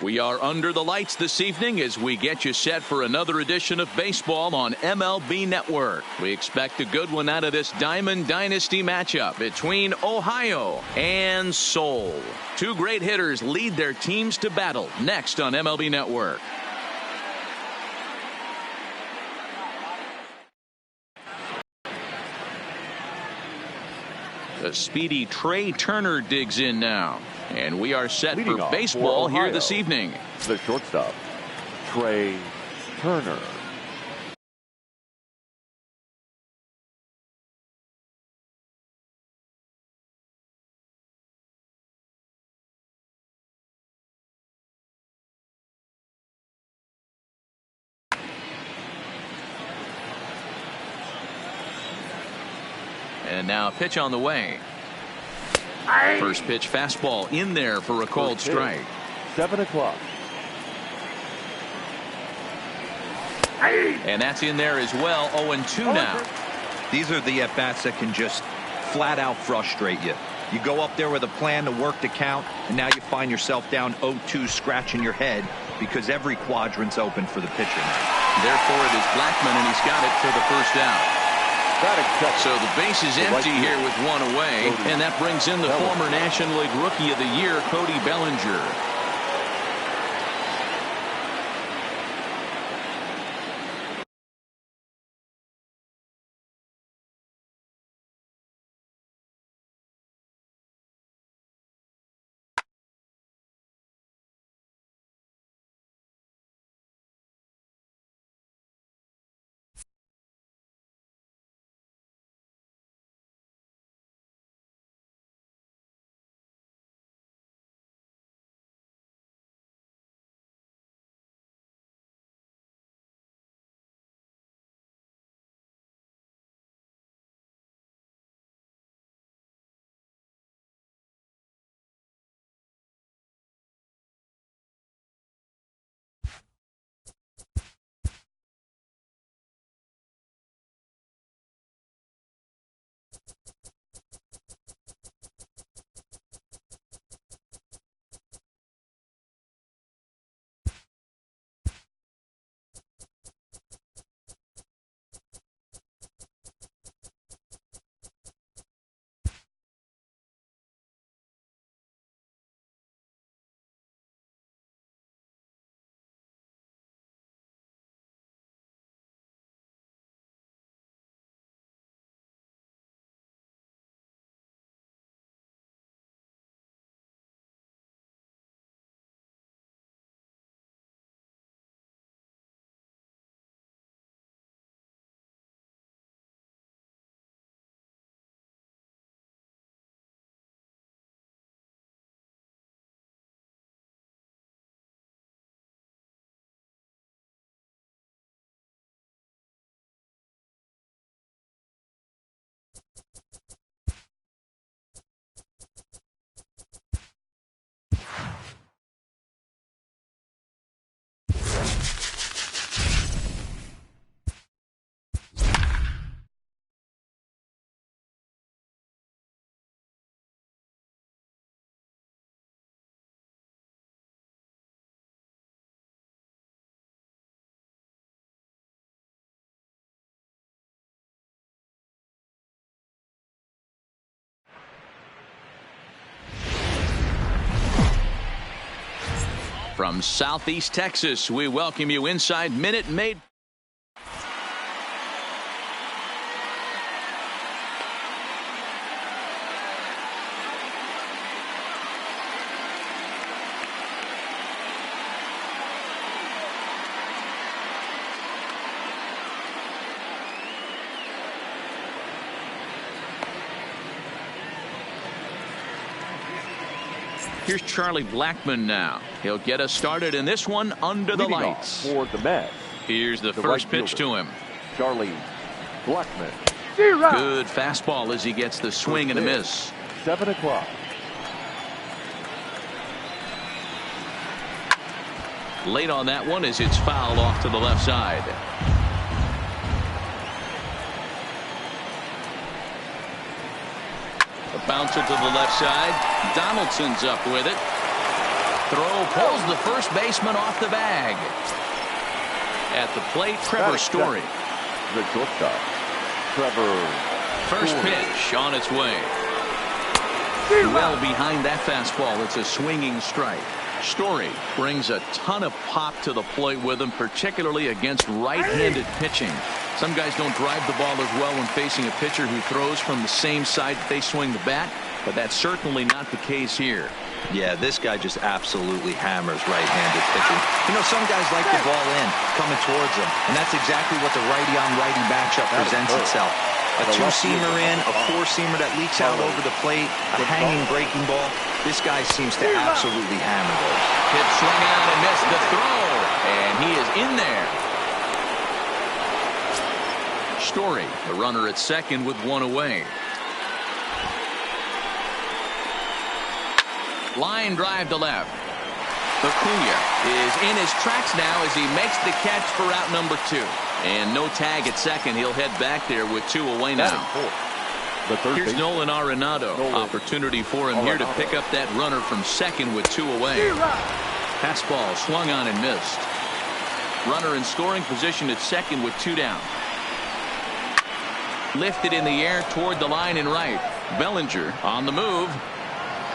We are under the lights this evening as we get you set for another edition of baseball on MLB Network. We expect a good one out of this Diamond Dynasty matchup between Ohio and Seoul. Two great hitters lead their teams to battle next on MLB Network. The speedy Trey Turner digs in now. And we are set for baseball here this evening. The shortstop, Trey Turner. And now a pitch on the way. First pitch fastball in there for a called strike. 7 o'clock. And that's in there as well. 0-2 now. These are the at-bats that can just flat out frustrate you. You go up there with a plan to work the count, and now you find yourself down 0-2 scratching your head because every quadrant's open for the pitcher now. Therefore it is Blackmon, and he's got it for the first out. So the base is empty here with one away, and that brings in the former National League Rookie of the Year, Cody Bellinger. From Southeast Texas, we welcome you inside Minute Maid. Here's Charlie Blackmon now. He'll get us started in this one under the lights. For the Mets. Here's the first pitch to him. Charlie Blackmon. Good fastball as he gets the swing and a miss. 7 o'clock. Late on that one as it's fouled off to the left side. A bouncer to the left side. Donaldson's up with it. Throw pulls the first baseman off the bag. At the plate, Trevor Story. The shortstop, Trevor. First Story. pitch on its way. Well behind that fastball. It's a swinging strike. Story brings a ton of pop to the plate with him, particularly against right-handed pitching. Some guys don't drive the ball as well when facing a pitcher who throws from the same side that they swing the bat, but that's certainly not the case here. Yeah, this guy just absolutely hammers right-handed pitching. You know, some guys like the ball in, coming towards them, and that's exactly what the righty-on-righty matchup presents itself. A two-seamer in, a four-seamer that leaks out over the plate, a hanging breaking ball. This guy seems to absolutely hammer those. Hit swung out and missed the throw, and he is in there. Story, the runner at second with one away. Line drive to left. Acuna is in his tracks now as he makes the catch for out number 2. And no tag at second. He'll head back there with 2 away now. Here's Nolan Arenado. Opportunity for him here to pick up that runner from second with 2 away. Fastball swung on and missed. Runner in scoring position at second with 2 down. Lifted in the air toward the line and right. Bellinger on the move.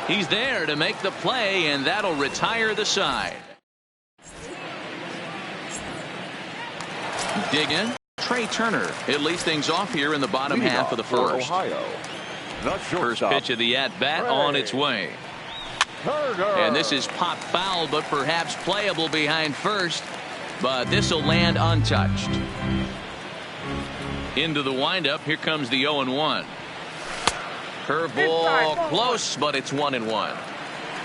He's there to make the play, and that'll retire the side. Dig in. Trey Turner. He'll lead things off here in the bottom half of the first. First pitch of the at-bat on its way. And this is pop foul, but perhaps playable behind first. But this will land untouched. Into the windup. Here comes the 0-1. Curveball close, but it's 1-1.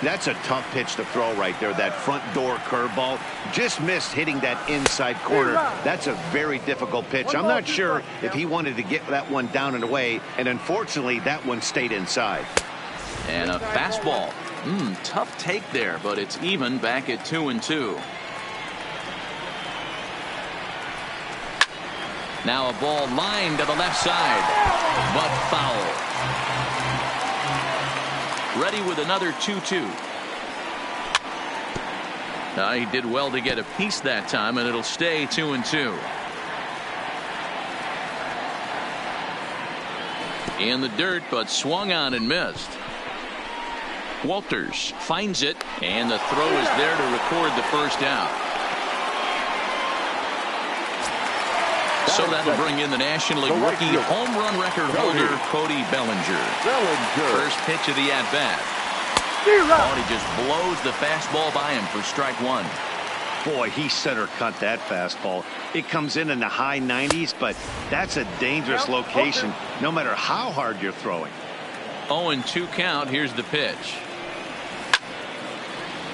That's a tough pitch to throw right there. That front door curveball just missed hitting that inside corner. That's a very difficult pitch. I'm not sure if he wanted to get that one down and away, and unfortunately that one stayed inside. And a fastball. Tough take there, but it's even back at 2-2. Now a ball lined to the left side, but foul. Ready with another 2-2. He did well to get a piece that time, and it'll stay 2-2. In the dirt, but swung on and missed. Walters finds it, and the throw is there to record the first out. So that'll bring in the National League rookie home run record holder, Cody Bellinger. First pitch of the at-bat. Oh, and he just blows the fastball by him for strike 1. Boy, he center cut that fastball. It comes in the high 90s, but that's a dangerous location, no matter how hard you're throwing. 0-2 count. Here's the pitch.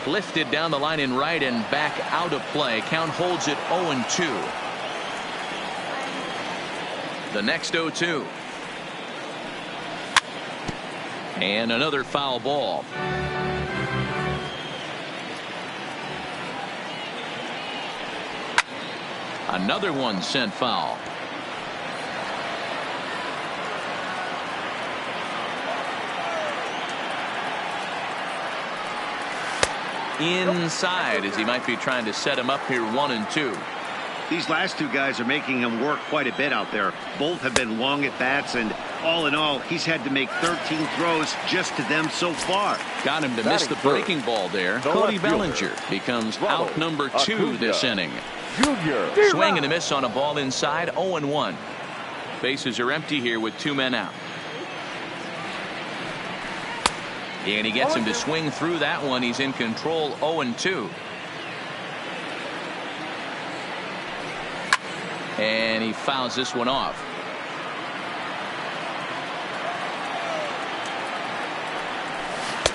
Lifted down the line in right and back out of play. Count holds it 0-2. The next 0-2. And another foul ball. Another one sent foul. Inside as he might be trying to set him up here 1-2. These last two guys are making him work quite a bit out there. Both have been long at bats, and all in all, he's had to make 13 throws just to them so far. Got him to miss the breaking ball there. Cody Bellinger becomes out number 2 this inning. Swing and a miss on a ball inside. 0-1. Bases are empty here with 2 men out. And he gets him to swing through that one. He's in control. 0-2. And he fouls this one off.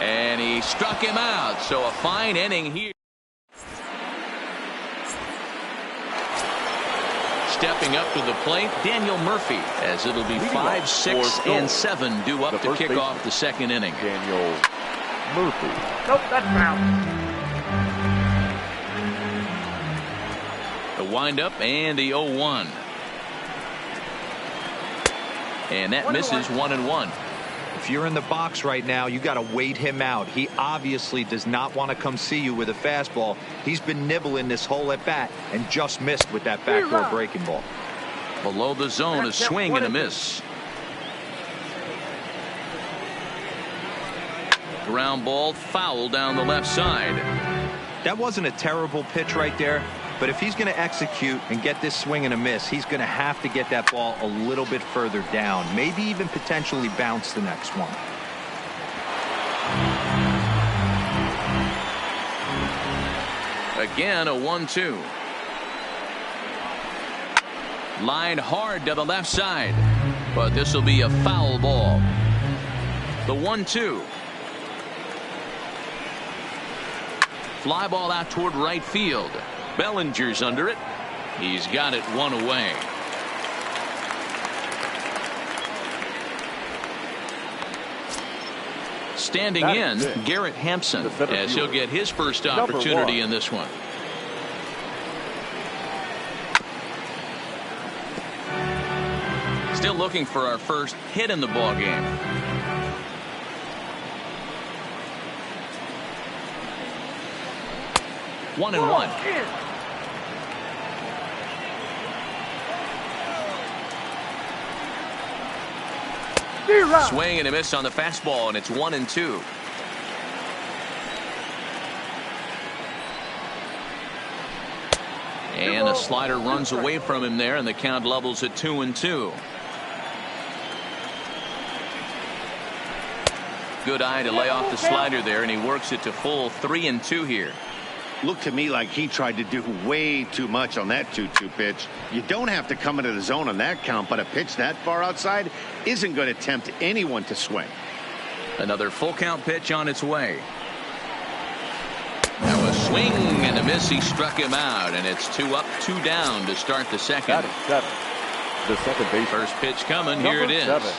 And he struck him out. So a fine inning here. Stepping up to the plate, Daniel Murphy, as it'll be 5, 6, and 7 due up to kick off the second inning. Daniel Murphy. Nope, that's foul. The windup and the 0-1. And that misses 1-1. If you're in the box right now, you got to wait him out. He obviously does not want to come see you with a fastball. He's been nibbling this whole at bat and just missed with that backdoor breaking ball. Below the zone, a swing and a miss. Ground ball, foul down the left side. That wasn't a terrible pitch right there, but if he's going to execute and get this swing and a miss, he's going to have to get that ball a little bit further down, maybe even potentially bounce the next one. Again, a 1-2. Line hard to the left side, but this will be a foul ball. The 1-2. Fly ball out toward right field. Bellinger's under it. He's got it one away. Standing in, Garrett Hampson, as he'll get his first opportunity in this one. Still looking for our first hit in the ball game. One and one. Swing and a miss on the fastball, and it's 1-2. And a slider runs away from him there, and the count levels at 2-2. Good eye to lay off the slider there, and he works it to full 3-2 here. Looked to me like he tried to do way too much on that 2-2 pitch. You don't have to come into the zone on that count, but a pitch that far outside isn't going to tempt anyone to swing. Another full count pitch on its way. Now a swing and a miss. He struck him out, and it's 2 up, 2 down to start the second. The second base. First pitch coming. Here it is. 7.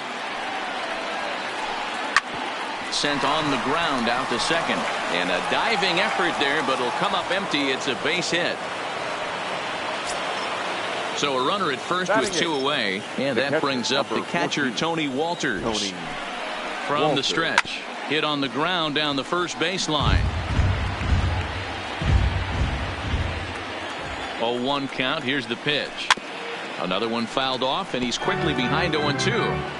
Sent on the ground out to second, and a diving effort there, but it'll come up empty. It's a base hit. So a runner at first with 2 away, and that brings up the catcher Tony Walters. From the stretch, hit on the ground down the first baseline. 0-1 count. Here's the pitch. Another one fouled off, and he's quickly behind 0-2.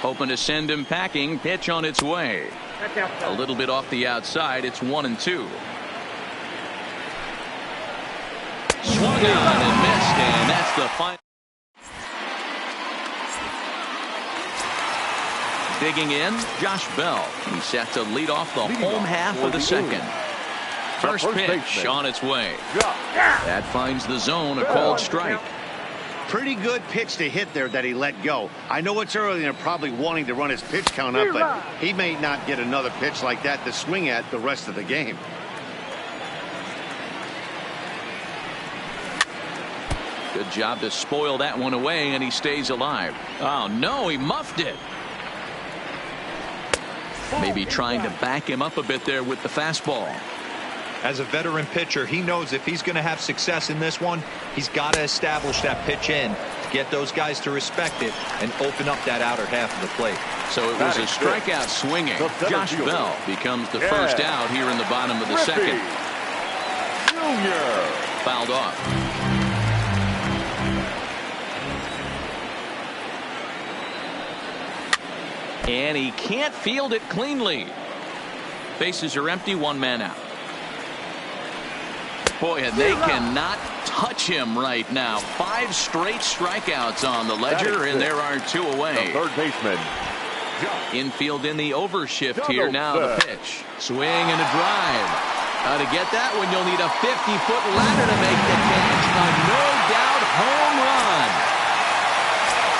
Hoping to send him packing. Pitch on its way. A little bit off the outside. It's 1-2. Swung on and missed, and that's the final. Digging in, Josh Bell. He's set to lead off the home half of the second. First pitch on its way. That finds the zone, a called strike. Pretty good pitch to hit there that he let go. I know it's early and they're probably wanting to run his pitch count up, but he may not get another pitch like that to swing at the rest of the game. Good job to spoil that one away, and he stays alive. Oh, no, he muffed it. Maybe trying to back him up a bit there with the fastball. As a veteran pitcher, he knows if he's going to have success in this one, he's got to establish that pitch in to get those guys to respect it and open up that outer half of the plate. So it was a strikeout swinging. Josh Bell becomes the first out here in the bottom of the second. Fouled off. And he can't field it cleanly. Bases are empty, 1 man out. Boy, and they cannot touch him right now. 5 straight strikeouts on the ledger, and there are 2 away. The third baseman. Infield in the overshift here now. The pitch. Swing and a drive. To get that one, you'll need a 50-foot ladder to make the catch. A no-doubt home run.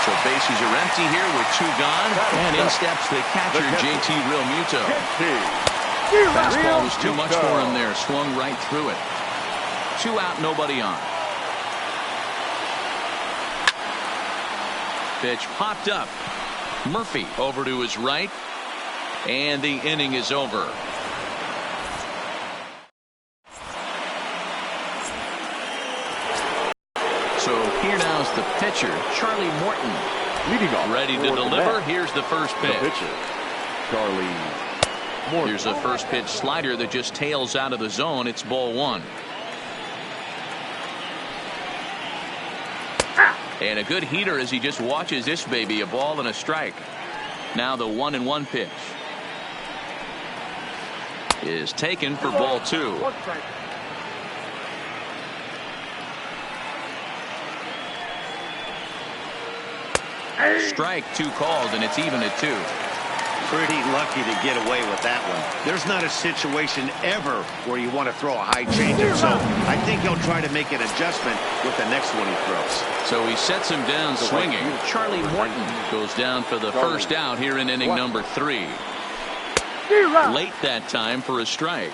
So bases are empty here with 2 gone, and in steps the catcher, JT Realmuto. Fastball was too much for him there. Swung right through it. 2 out, nobody on. Pitch popped up. Murphy over to his right, and the inning is over. So here now is the pitcher, Charlie Morton. Leading off. Ready to deliver. Here's the first pitch. The pitcher, Charlie Morton. Here's a first pitch slider that just tails out of the zone. It's ball one. And a good heater as he just watches this baby, a ball and a strike. Now the 1-1 pitch is taken for ball two. Strike, 2 called, and it's even at 2. Pretty lucky to get away with that one. There's not a situation ever where you want to throw a high changeup, so I think he'll try to make an adjustment with the next one he throws. So he sets him down swinging. Charlie Morton goes down for the first out here in inning number 3. Late that time for a strike.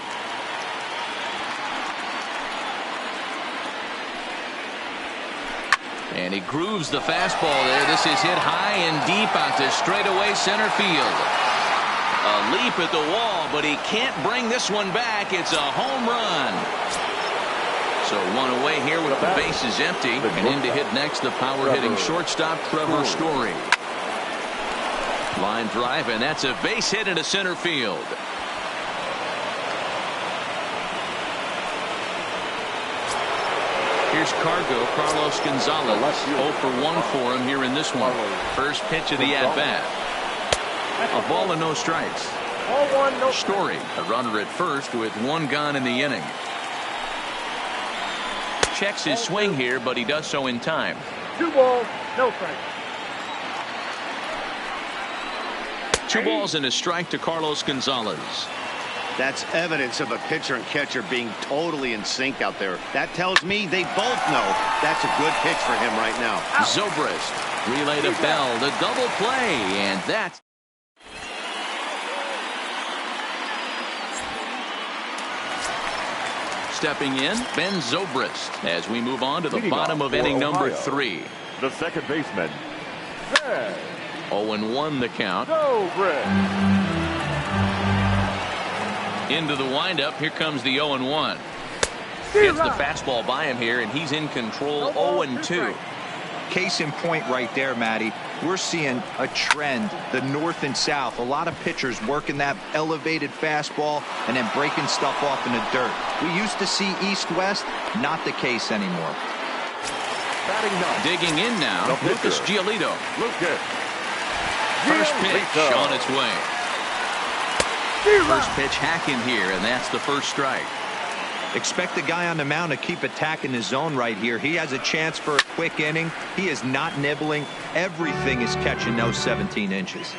And he grooves the fastball there. This is hit high and deep out to straightaway center field. A leap at the wall, but he can't bring this one back. It's a home run. So one away here with the bases empty. And in to hit next, the power-hitting shortstop, Trevor Story. Line drive, and that's a base hit into center field. Here's Carlos Gonzalez. 0 for 1 for him here in this one. First pitch of the at-bat. A ball and no strikes. Story, a runner at first with 1 gone in the inning. Checks his swing here, but he does so in time. 2 balls, no strikes. 2 balls and a strike to Carlos Gonzalez. That's evidence of a pitcher and catcher being totally in sync out there. That tells me they both know that's a good pitch for him right now. Zobrist, relay to Bell, the double play, and that's stepping in, Ben Zobrist, as we move on to the bottom of inning number 3. The second baseman, Ben 0-1 the count. Zobrist. Into the windup. Here comes the 0-1. Gets the fastball by him here, and he's in control. 0-2. Case in point right there, Matty. We're seeing a trend, the north and south. A lot of pitchers working that elevated fastball and then breaking stuff off in the dirt. We used to see east-west, not the case anymore. Digging in now, Lucas Giolito. First pitch on its way. First pitch hacking here, and that's the first strike. Expect the guy on the mound to keep attacking his zone right here. He has a chance for a quick inning. He is not nibbling. Everything is catching those 17 inches.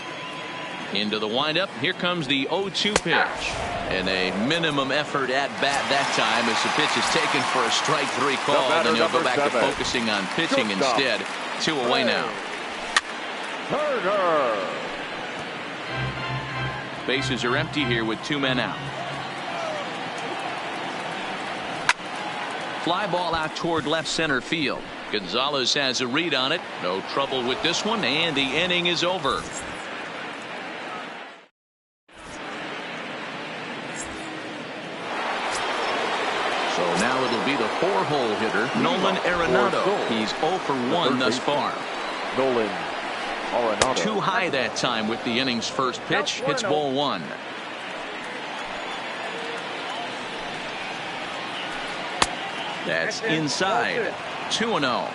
Into the windup. Here comes the 0-2 pitch. And a minimum effort at bat that time as the pitch is taken for a strike 3 call. Then he'll go back to focusing on pitching instead. 2 away now. Bases are empty here with 2 men out. Fly ball out toward left center field. Gonzalez has a read on it. No trouble with this one, and the inning is over. So now it'll be the 4-hole hitter, Nolan Arenado. He's 0 for 1 thus far. Nolan Arenado. Too high that time with the inning's first pitch. Hits ball 1. That's inside. 2-0.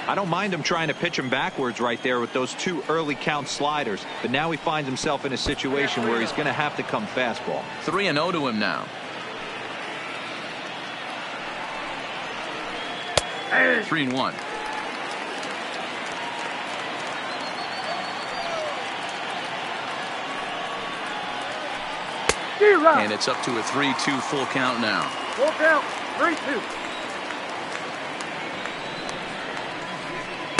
I don't mind him trying to pitch him backwards right there with those 2 early count sliders, but now he finds himself in a situation where he's going to have to come fastball. 3-0 to him now. 3-1. And it's up to a 3-2 full count now. Full count, 3-2.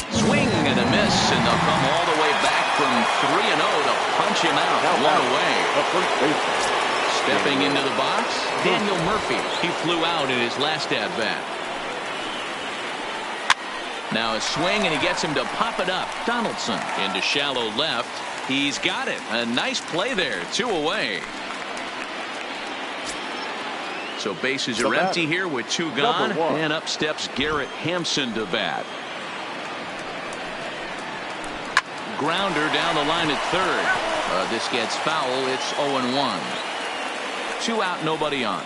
Swing and a miss, and they'll come all the way back from 3-0 to punch him out. 1 away. Stepping into the box, Daniel Murphy. He flew out in his last at-bat. Now a swing, and he gets him to pop it up. Donaldson into shallow left. He's got it. A nice play there. 2 away. So bases are empty here with 2 gone, and up steps Garrett Hampson to bat. grounder down the line at third. This gets foul. It's 0-1. 2 out, nobody on.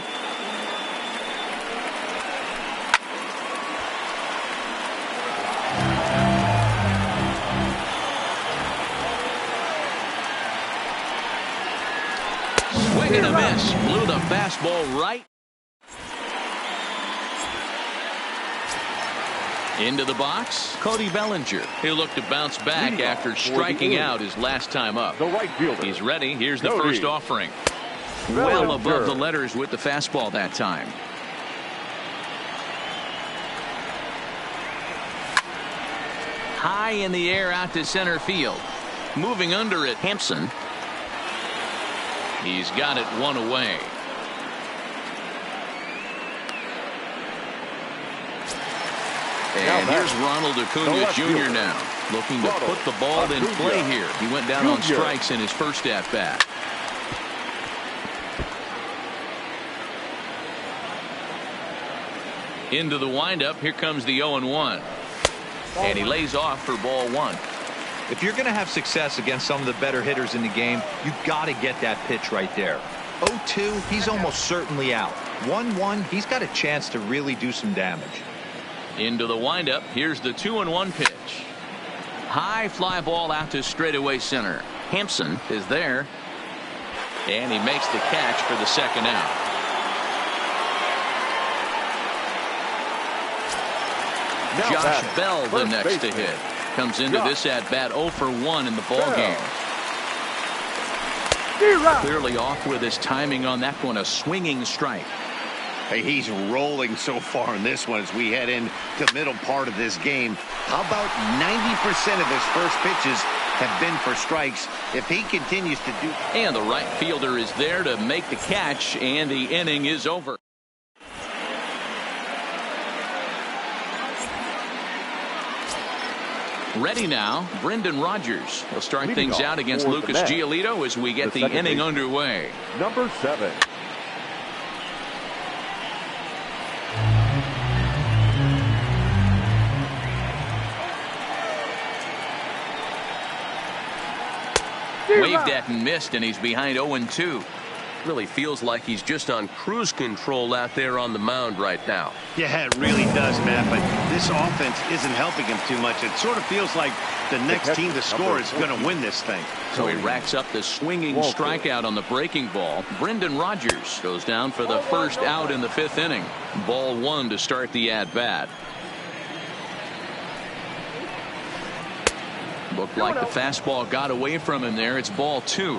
Swing and a miss. Blew the fastball right. Into the box, Cody Bellinger. He'll look to bounce back after striking out his last time up. The right fielder. He's ready. Here's the Cody first offering. Bellinger. Well above the letters with the fastball that time. High in the air out to center field. Moving under it, Hampson. He's got it 1 away. And here's Ronald Acuna Jr. now, looking to put the ball in play here. He went down on strikes in his first at-bat. Into the windup, here comes the 0-1. And he lays off for ball 1. If you're going to have success against some of the better hitters in the game, you've got to get that pitch right there. 0-2, he's almost certainly out. 1-1, he's got a chance to really do some damage. Into the windup, here's the 2-1 pitch. High fly ball out to straightaway center. Hampson is there. And he makes the catch for the second out. Josh Bell the next to hit. Comes into this at bat 0 for 1 in the ball game. Clearly off with his timing on that one. A swinging strike. Hey, he's rolling so far in this one as we head into the middle part of this game. How about 90% of his first pitches have been for strikes? If he continues to do... And the right fielder is there to make the catch, and the inning is over. Ready now, Brendan Rodgers. He'll start things out against Lucas Giolito as we get the inning underway. Number 7. Waved at and missed, and he's behind 0-2. Really feels like he's just on cruise control out there on the mound right now. Yeah, it really does, Matt, but this offense isn't helping him too much. It sort of feels like the next team to score is going to win this thing. So he racks up the swinging strikeout on the breaking ball. Brendan Rodgers goes down for the first out in the 5th inning. Ball 1 to start the at-bat. Looked like the fastball got away from him there. It's ball 2.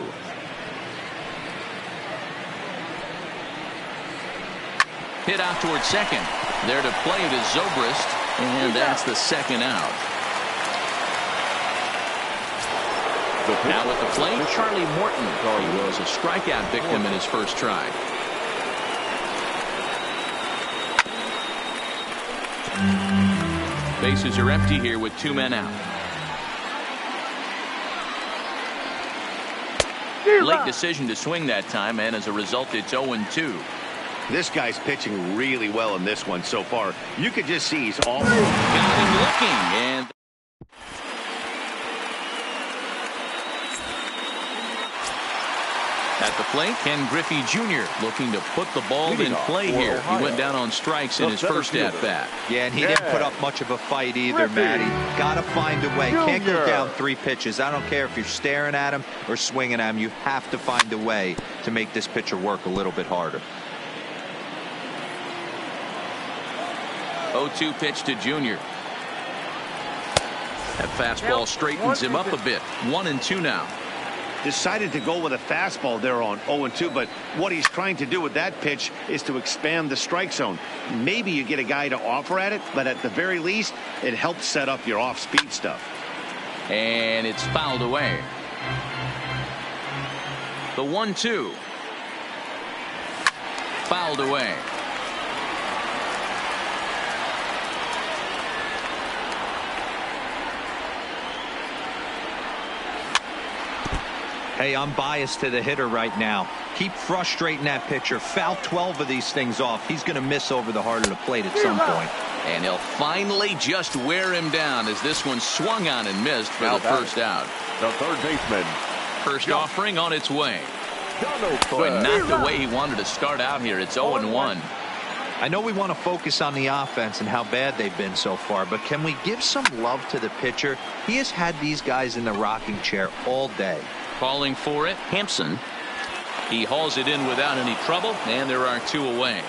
Hit out towards second. There to play it is Zobrist, and that's the second out. Now at the plate, Charlie Morton. He was a strikeout victim in his first try. Bases are empty here with 2 men out. Late decision to swing that time, and as a result, it's 0-2. This guy's pitching really well in this one so far. You could just see he's almost got him looking, and at the plate, Ken Griffey Jr. looking to put the ball in play here. He went down on strikes in his first at-bat. Yeah, and he didn't put up much of a fight either, Matty. Got to find a way. Can't go down 3 pitches. I don't care if you're staring at him or swinging at him. You have to find a way to make this pitcher work a little bit harder. 0-2 pitch to Jr. That fastball straightens him up a bit. 1-2 now. Decided to go with a fastball there on 0-2, but what he's trying to do with that pitch is to expand the strike zone. Maybe you get a guy to offer at it, but at the very least, it helps set up your off-speed stuff. And it's fouled away. The 1-2. Fouled away. Hey, I'm biased to the hitter right now. Keep frustrating that pitcher. Foul 12 of these things off. He's going to miss over the heart of the plate at some point. And he'll finally just wear him down as this one swung on and missed for the first out. The third baseman. First offering on its way. Boy, not the way he wanted to start out here. It's 0-1. I know we want to focus on the offense and how bad they've been so far, but can we give some love to the pitcher? He has had these guys in the rocking chair all day. Calling for it, Hampson. He hauls it in without any trouble, and there are 2 away.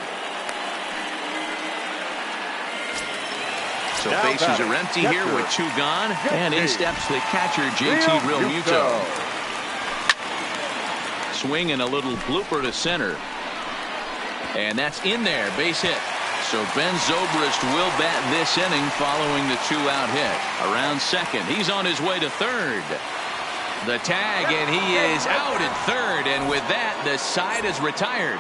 So bases are empty here with 2 gone, and in steps the catcher, JT Realmuto. Swing and a little blooper to center. And that's in there, base hit. So Ben Zobrist will bat this inning following the 2-out hit. Around second, he's on his way to third. The tag, and he is out at third, and with that, the side is retired.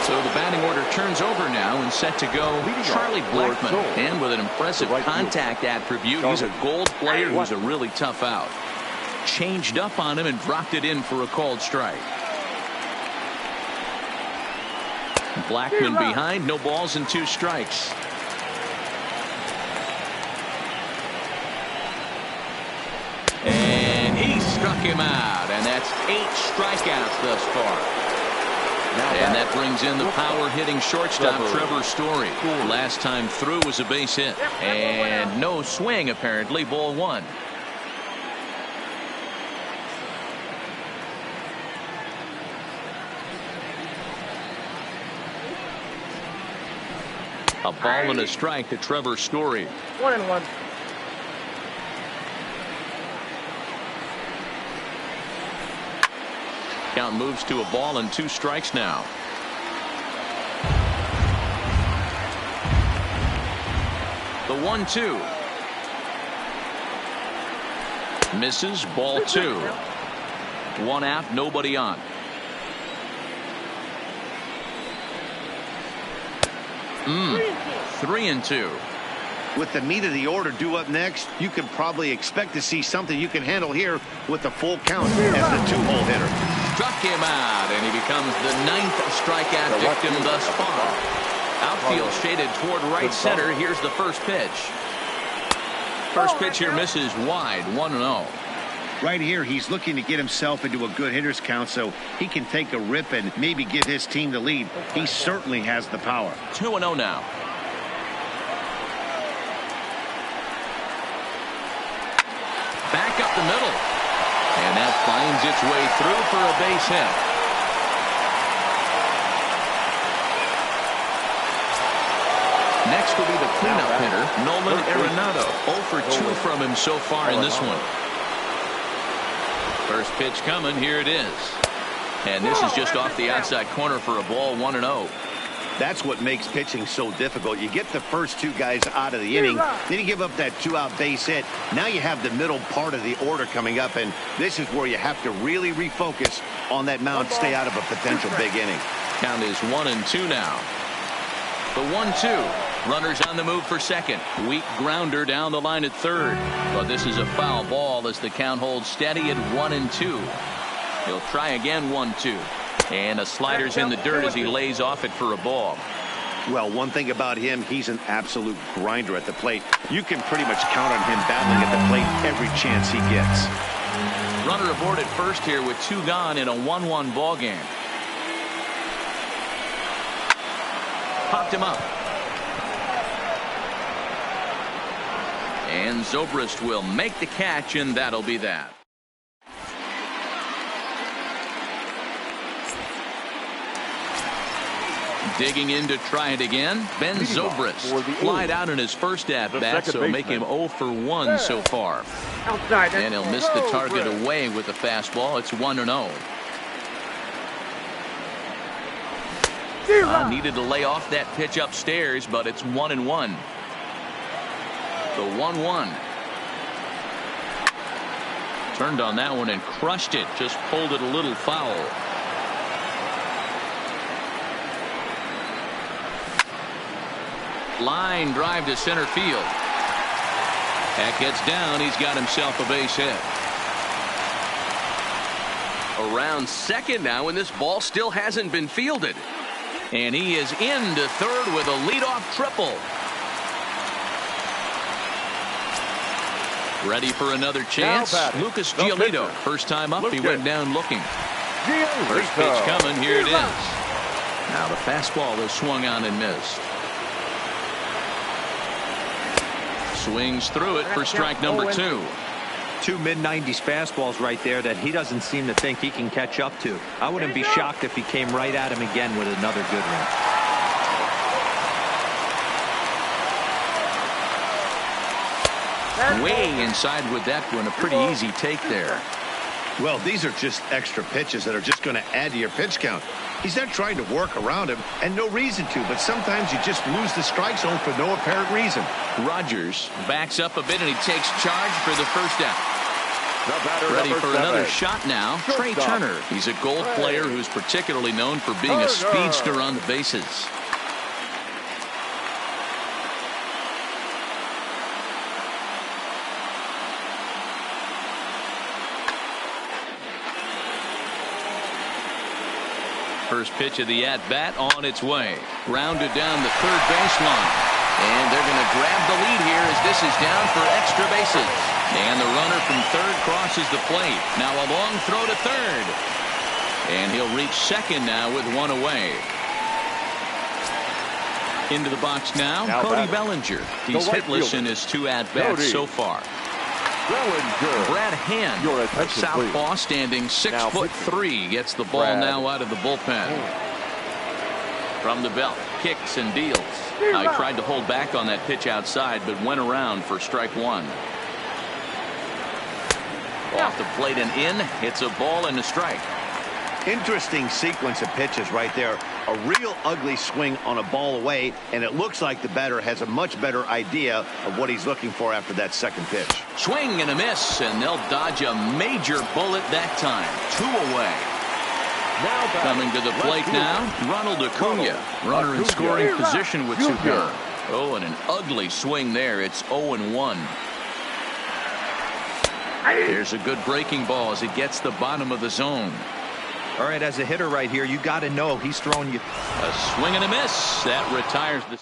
So the batting order turns over now and set to go Charlie Blackmon. And with an impressive contact attribute, he's a gold player who's a really tough out. Changed up on him and dropped it in for a called strike. Blackmon behind, no balls and 2 strikes. And he struck him out, and that's 8 strikeouts thus far. And that brings in the power-hitting shortstop Trevor Story. Last time through was a base hit. And no swing, apparently. Ball 1. A ball and a strike to Trevor Story. 1-1. Count moves to a ball and 2 strikes now. The 1-2. Misses, ball 2. 1 out, nobody on. Three and 2. With the meat of the order due up next, you can probably expect to see something you can handle here with the full count as the 2-hole hitter. Struck him out, and he becomes the 9th strikeout victim thus far. Outfield shaded toward right center. Here's the first pitch. First pitch here misses wide, 1-0. Right here, he's looking to get himself into a good hitter's count so he can take a rip and maybe give his team the lead. He certainly has the power. 2-0 now. Back up the middle. And that finds its way through for a base hit. Next will be the cleanup hitter, Nolan Arenado. 0 for 2 from him so far in this one. First pitch coming. Here it is. And this is just off the outside corner for a ball, 1-0. That's what makes pitching so difficult. You get the first 2 guys out of the inning, then you give up that 2-out base hit. Now you have the middle part of the order coming up, and this is where you have to really refocus on that mound, stay out of a potential big inning. Count is 1-2 now. The 1-2. Runners on the move for second. Weak grounder down the line at third. But this is a foul ball as the count holds steady at 1-2. He'll try again, 1-2. And a slider's in the dirt as he lays off it for a ball. Well, one thing about him, he's an absolute grinder at the plate. You can pretty much count on him battling at the plate every chance he gets. Runner aboard at first here with 2 gone in a 1-1 ball game. Popped him up. And Zobrist will make the catch, and that'll be that. Digging in to try it again. Ben Zobrist flied out in his first at-bat, so make him 0 for 1 so far. Outside. And he'll miss the target away with the fastball. It's 1-0. Needed to lay off that pitch upstairs, but it's 1-1. The 1-1. Turned on that one and crushed it. Just pulled it a little foul. Line drive to center field. That gets down. He's got himself a base hit. Around second now, and this ball still hasn't been fielded. And he is into third with a leadoff triple. Ready for another chance. Lucas Giolito. First time up, he went down looking. First pitch coming. Here it is. Now the fastball is swung on and missed. Swings through it for strike number 2. 2 mid-90s fastballs right there that he doesn't seem to think he can catch up to. I wouldn't be shocked if he came right at him again with another good one. Way inside with that one. A pretty easy take there. Well, these are just extra pitches that are just going to add to your pitch count. He's not trying to work around him, and no reason to, but sometimes you just lose the strike zone for no apparent reason. Rogers backs up a bit, and he takes charge for the first out. Ready for 7. another shot now. Trey Turner. He's a Gold player who's particularly known for being a speedster on the bases. First pitch of the at-bat on its way. Grounded down the third baseline. And they're going to grab the lead here as this is down for extra bases. And the runner from third crosses the plate. Now a long throw to third. And he'll reach second now with one away. Into the box now Cody Bellinger. He's hitless in his 2 at-bats so far. Brad Hand, a southpaw, standing 6'3", gets the ball now out of the bullpen. From the belt, kicks and deals. Now he tried to hold back on that pitch outside, but went around for strike 1. Off the plate and in. It's a ball and a strike. Interesting sequence of pitches right there. A real ugly swing on a ball away, and it looks like the batter has a much better idea of what he's looking for after that second pitch. Swing and a miss, and they'll dodge a major bullet that time. 2 away. Coming to the plate now, Ronald Acuna. Runner in scoring position with Segura. Oh, and an ugly swing there. It's 0-1. Here's a good breaking ball as it gets the bottom of the zone. All right, as a hitter right here, you got to know he's throwing you. A swing and a miss. That retires the.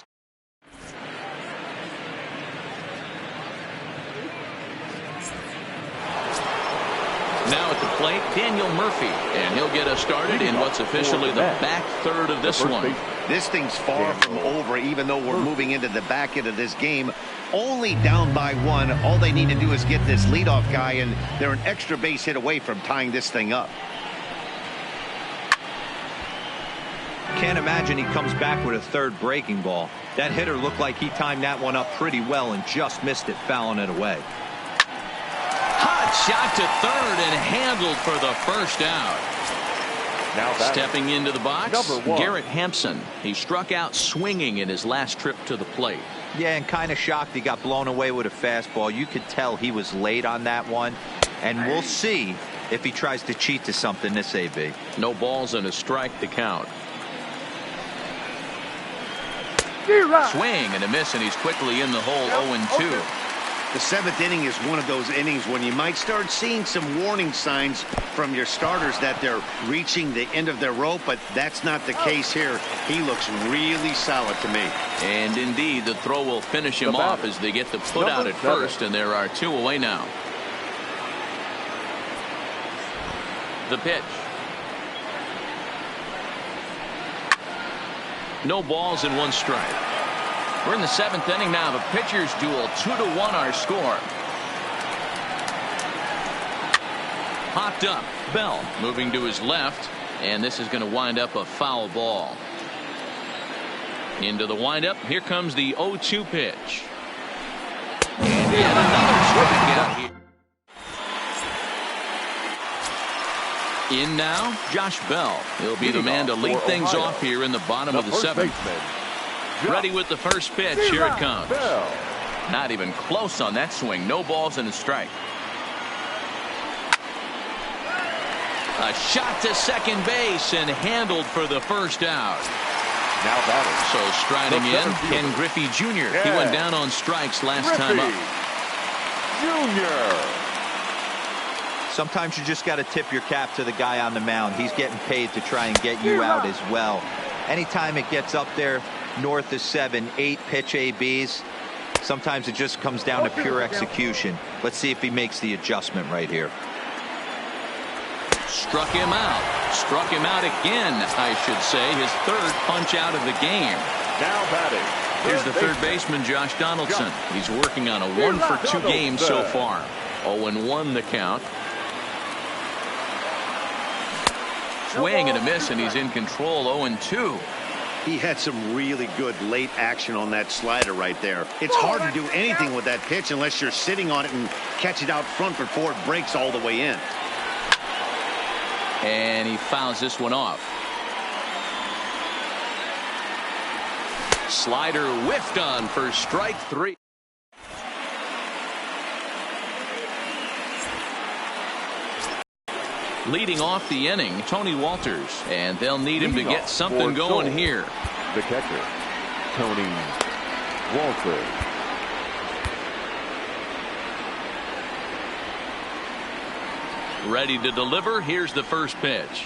Now at the plate, Daniel Murphy, and he'll get us started in what's officially the back third of this one. This thing's far from over, even though we're moving into the back end of this game. Only down by 1. All they need to do is get this leadoff guy, and they're an extra base hit away from tying this thing up. Can't imagine he comes back with a third breaking ball. That hitter looked like he timed that one up pretty well and just missed it, fouling it away. Hot shot to third and handled for the first out. Now stepping into the box, number 1. Garrett Hampson. He struck out swinging in his last trip to the plate. Yeah, and kind of shocked he got blown away with a fastball. You could tell he was late on that one, and we'll see if he tries to cheat to something this AB. No balls and a strike to count. Swing and a miss, and he's quickly in the hole. 0-2. The 7th inning is one of those innings when you might start seeing some warning signs from your starters that they're reaching the end of their rope, but that's not the case here. He looks really solid to me. And indeed, the throw will finish him off as they get the put out at first, and there are 2 away now. The pitch. No balls and 1 strike. We're in the 7th inning now. The pitchers duel. 2-1 our score. Popped up. Bell moving to his left, and this is going to wind up a foul ball. Into the windup. Here comes the 0-2 pitch. And yet another strikeout here. In now, Josh Bell. He'll be the man to lead things off here in the bottom of the 7th. Ready with the first pitch. Here it comes. Not even close on that swing. No balls and a strike. A shot to second base and handled for the first out. Now batting. So striding in, Ken Griffey Jr. He went down on strikes last time up. Jr. Sometimes you just got to tip your cap to the guy on the mound. He's getting paid to try and get you out as well. Anytime it gets up there north of 7, 8 pitch ABs, sometimes it just comes down to pure execution. Let's see if he makes the adjustment right here. Struck him out. Struck him out again, I should say. His third punch out of the game. Now batting. Here's the third baseman, Josh Donaldson. He's working on a 1-for-2 game so far. 0-1 the count. Swing and a miss, and he's in control. 0-2. He had some really good late action on that slider right there. It's hard to do anything with that pitch unless you're sitting on it and catch it out front before it breaks all the way in. And he fouls this one off. Slider whiffed on for strike 3. Leading off the inning, Tony Walters, and they'll need him to get something going here. The catcher, Tony Walters. Ready to deliver. Here's the first pitch.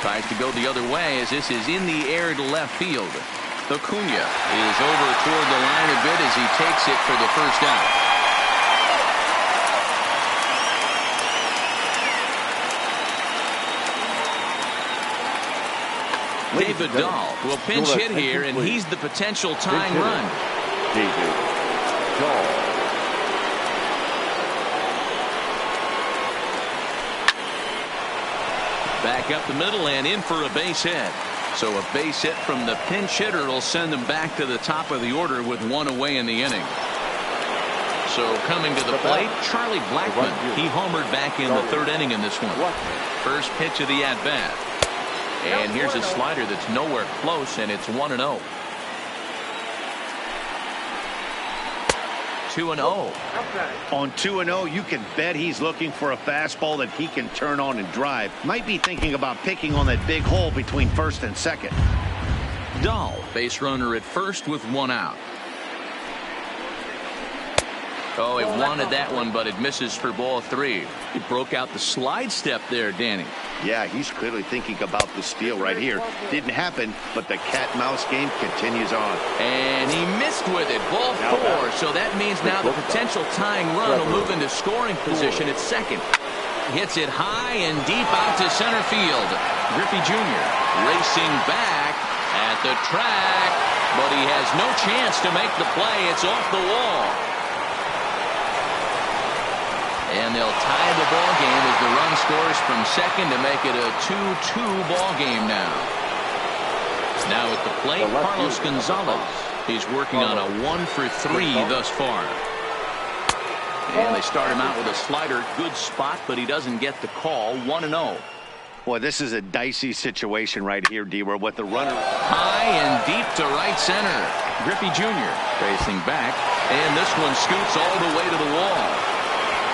Tries to go the other way as this is in the air to left field. Acuna is over toward the line a bit as he takes it for the first out. David Dahl will pinch hit here, and he's the potential tying run. David Dahl. Back up the middle and in for a base hit. So a base hit from the pinch hitter will send them back to the top of the order with one away in the inning. So coming to the plate, Charlie Blackmon. He homered back in the third inning in this one. First pitch of the at-bat. And here's a slider that's nowhere close, and it's 1-0. 2-0. On 2-0, you can bet he's looking for a fastball that he can turn on and drive. Might be thinking about picking on that big hole between first and second. Dahl, base runner at first with one out. Oh, it wanted that one, but it misses for ball 3. He broke out the slide step there, Danny. Yeah, he's clearly thinking about the steal right here. Didn't happen, but the cat-mouse game continues on. And he missed with it. Ball 4. So that means now the potential tying run will move into scoring position at second. Hits it high and deep out to center field. Griffey Jr. racing back at the track, but he has no chance to make the play. It's off the wall. And they'll tie the ball game as the run scores from second to make it a 2-2 ball game now. Now at the plate, Carlos Gonzalez. He's working on a 1-for-3 thus far. And they start him out with a slider. Good spot, but he doesn't get the call. 1-0. Boy, this is a dicey situation right here, D-Ware, with the runner. High and deep to right center. Griffey Jr. facing back. And this one scoots all the way to the wall.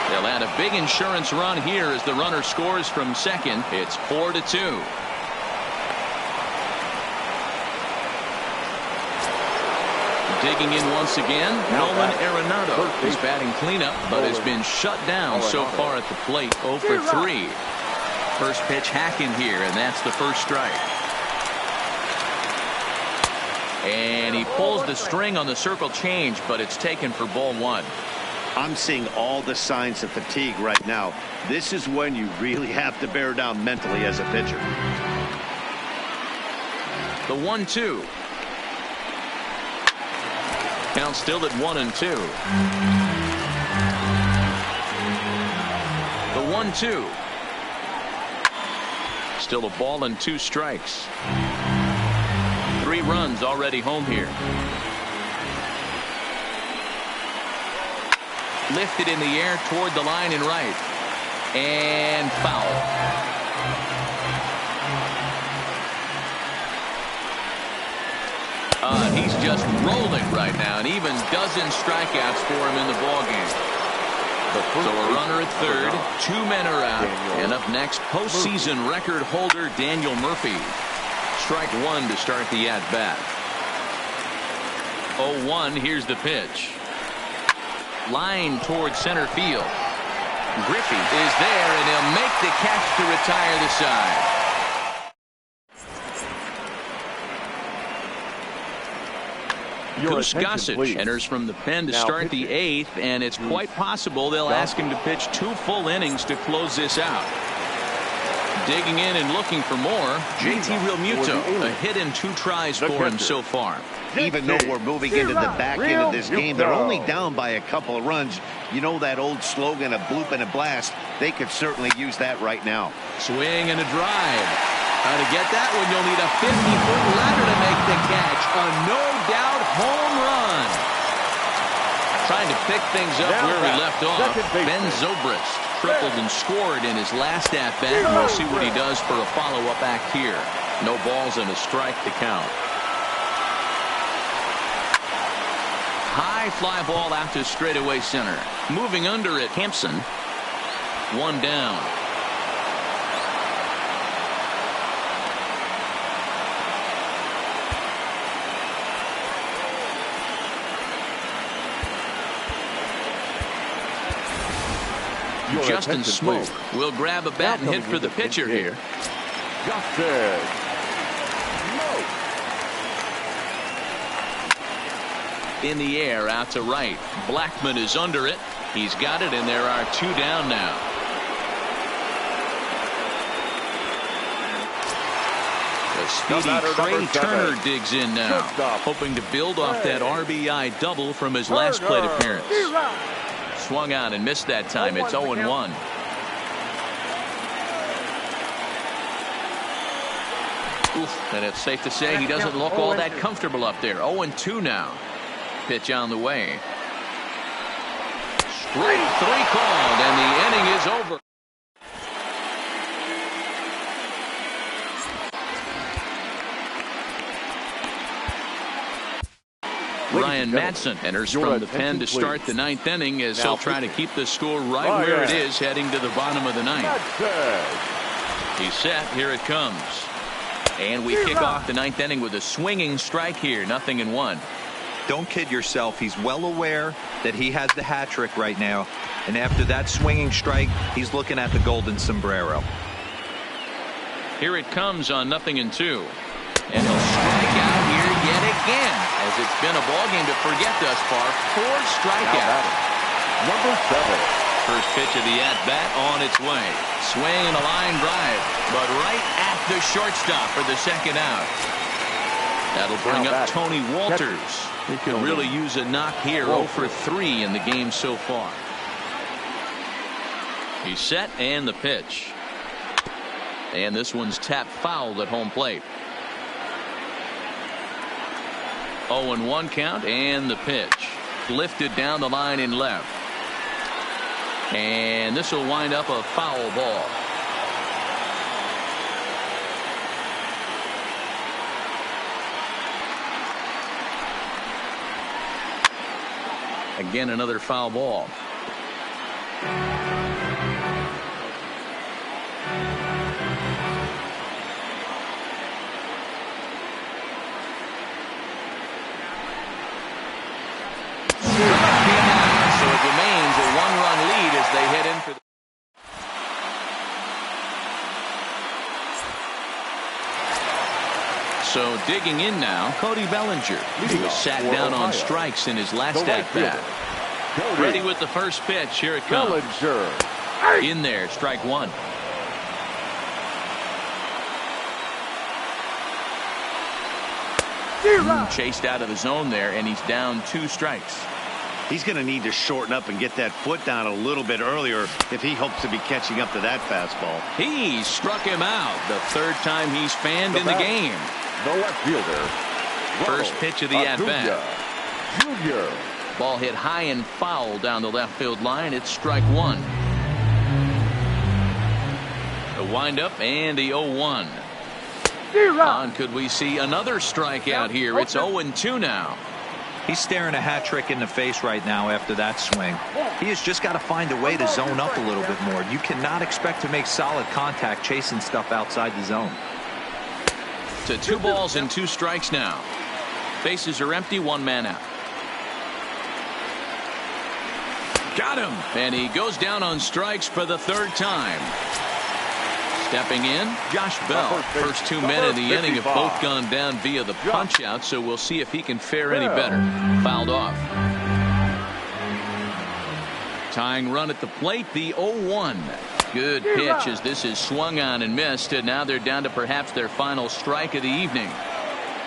They'll add a big insurance run here as the runner scores from second. It's 4-2. Digging in once again, Nolan Arenado. He's batting cleanup, but has been shut down so far at the plate. 0-for-3. First pitch hacking here, and that's the first strike. And he pulls the string on the circle change, but it's taken for ball 1. I'm seeing all the signs of fatigue right now. This is when you really have to bear down mentally as a pitcher. The 1-2. Count still at 1-2. The 1-2. Still a ball and 2 strikes. 3 runs already home here. Lifted in the air toward the line and right. And foul. He's just rolling right now, and even dozen strikeouts for him in the ballgame. So a runner at third, 2 men are out, and up next, postseason record holder Daniel Murphy. Strike 1 to start the at-bat. 0-1, here's the pitch. Line toward center field. Griffey is there, and he'll make the catch to retire the side. Goose Gossage enters from the pen to start the 8th, and it's quite possible they'll ask him to pitch 2 full innings to close this out. Digging in and looking for more, JT Realmuto, a hit and 2 tries for him so far. Even though we're moving into the back end of this game, they're only down by a couple of runs. You know that old slogan, a bloop and a blast? They could certainly use that right now. Swing and a drive. To get that one, you'll need a 50-foot ladder to make the catch. A no-doubt home run. Trying to pick things up where we left off. Ben Zobrist tripled and scored in his last at-bat. We'll see what he does for a follow-up act here. No balls and a strike to count. High fly ball out to straightaway center. Moving under it, Hampson. 1 down. Justin Smoke will grab a bat and hit for the pitcher here. Justin Smoke. In the air out to right. Blackman is under it. He's got it, and there are 2 down now. The speedy Trey Turner digs in now, hoping to build off that RBI double from his last plate appearance. Swung out and missed that time. It's 0-1. And it's safe to say he doesn't look all that comfortable up there. 0-2 now. Pitch on the way. Straight 3 called, and the inning is over. Ryan Madsen enters from the pen to start the 9th inning as he'll try to keep the score right where it is heading to the bottom of the 9th. He's set. Here it comes. And we kick off the 9th inning with a swinging strike here. 0-1. Don't kid yourself. He's well aware that he has the hat trick right now. And after that swinging strike, he's looking at the golden sombrero. Here it comes on 0-2. And he'll strike out here yet again, as it's been a ballgame to forget thus far. 4 strikeouts. Number 7. First pitch of the at-bat on its way. Swing and a line drive, but right at the shortstop for the second out. That'll bring up Tony Walters. He can really use a knock here. 0 for 3 in the game so far. He's set, and the pitch. And this one's tapped foul at home plate. 0-1 count, and the pitch. Lifted down the line in left. And this will wind up a foul ball. Again, another foul ball. So digging in now, Cody Bellinger. He was sat down on strikes in his last at-bat. Ready with the first pitch. Here it comes. In there, strike 1. Chased out of the zone there, and he's down 2 strikes. He's going to need to shorten up and get that foot down a little bit earlier if he hopes to be catching up to that fastball. He struck him out the 3rd time he's fanned in the game. The left fielder. First pitch of the at-bat. Junior. Ball hit high and foul down the left field line. It's strike 1. The windup and the 0-1. On could we see another strikeout here? It's 0-2 now. He's staring a hat trick in the face right now after that swing. He has just got to find a way to zone up a little bit more. You cannot expect to make solid contact chasing stuff outside the zone. To 2 balls and 2 strikes now. Bases are empty, 1 man out. Got him. And he goes down on strikes for the third time. Stepping in, Josh Bell. First 2 men in the inning have both gone down via the punch out, so we'll see if he can fare any better. Fouled off. Tying run at the plate, the 0-1. Good pitch as this is swung on and missed, and now they're down to perhaps their final strike of the evening.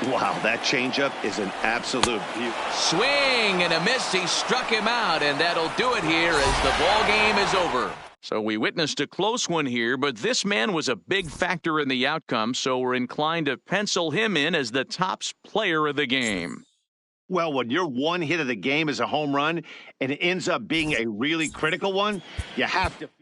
Wow, that changeup is an absolute beauty. Swing and a miss. He struck him out, and that'll do it here as the ball game is over. So we witnessed a close one here, but this man was a big factor in the outcome, so we're inclined to pencil him in as the top player of the game. Well, when your one hit of the game is a home run and it ends up being a really critical one, you have to feel.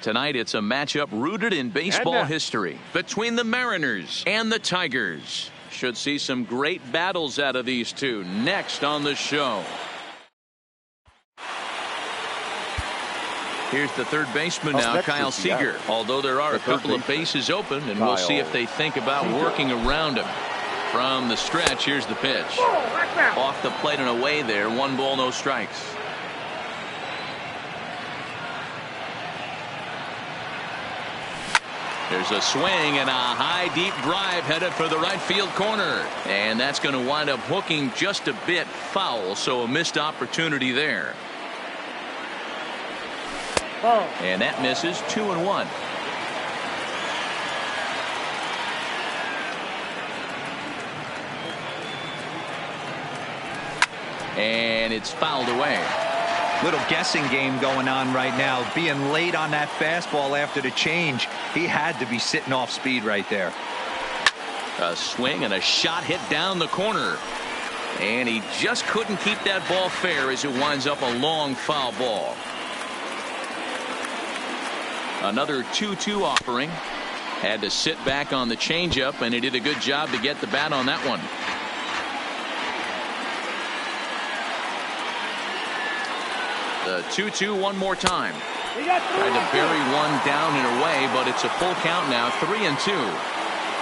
Tonight it's a matchup rooted in baseball history between the Mariners and the Tigers. Should see some great battles out of these two next on the show. Here's the third baseman now, Kyle Seager. Although there are a couple of bases open, and we'll see if they think about working around him. From the stretch, here's the pitch. Off the plate and away there. 1 ball, no strikes. There's a swing and a high deep drive headed for the right field corner, and that's going to wind up hooking just a bit foul, so a missed opportunity there. And that misses. 2-1. And it's fouled away. Little guessing game going on right now. Being late on that fastball after the change. He had to be sitting off speed right there. A swing and a shot hit down the corner. And he just couldn't keep that ball fair as it winds up a long foul ball. Another 2-2 offering. Had to sit back on the changeup, and he did a good job to get the bat on that one. The 2-2 one more time. Tried to bury one down and away, but it's a full count now. 3-2.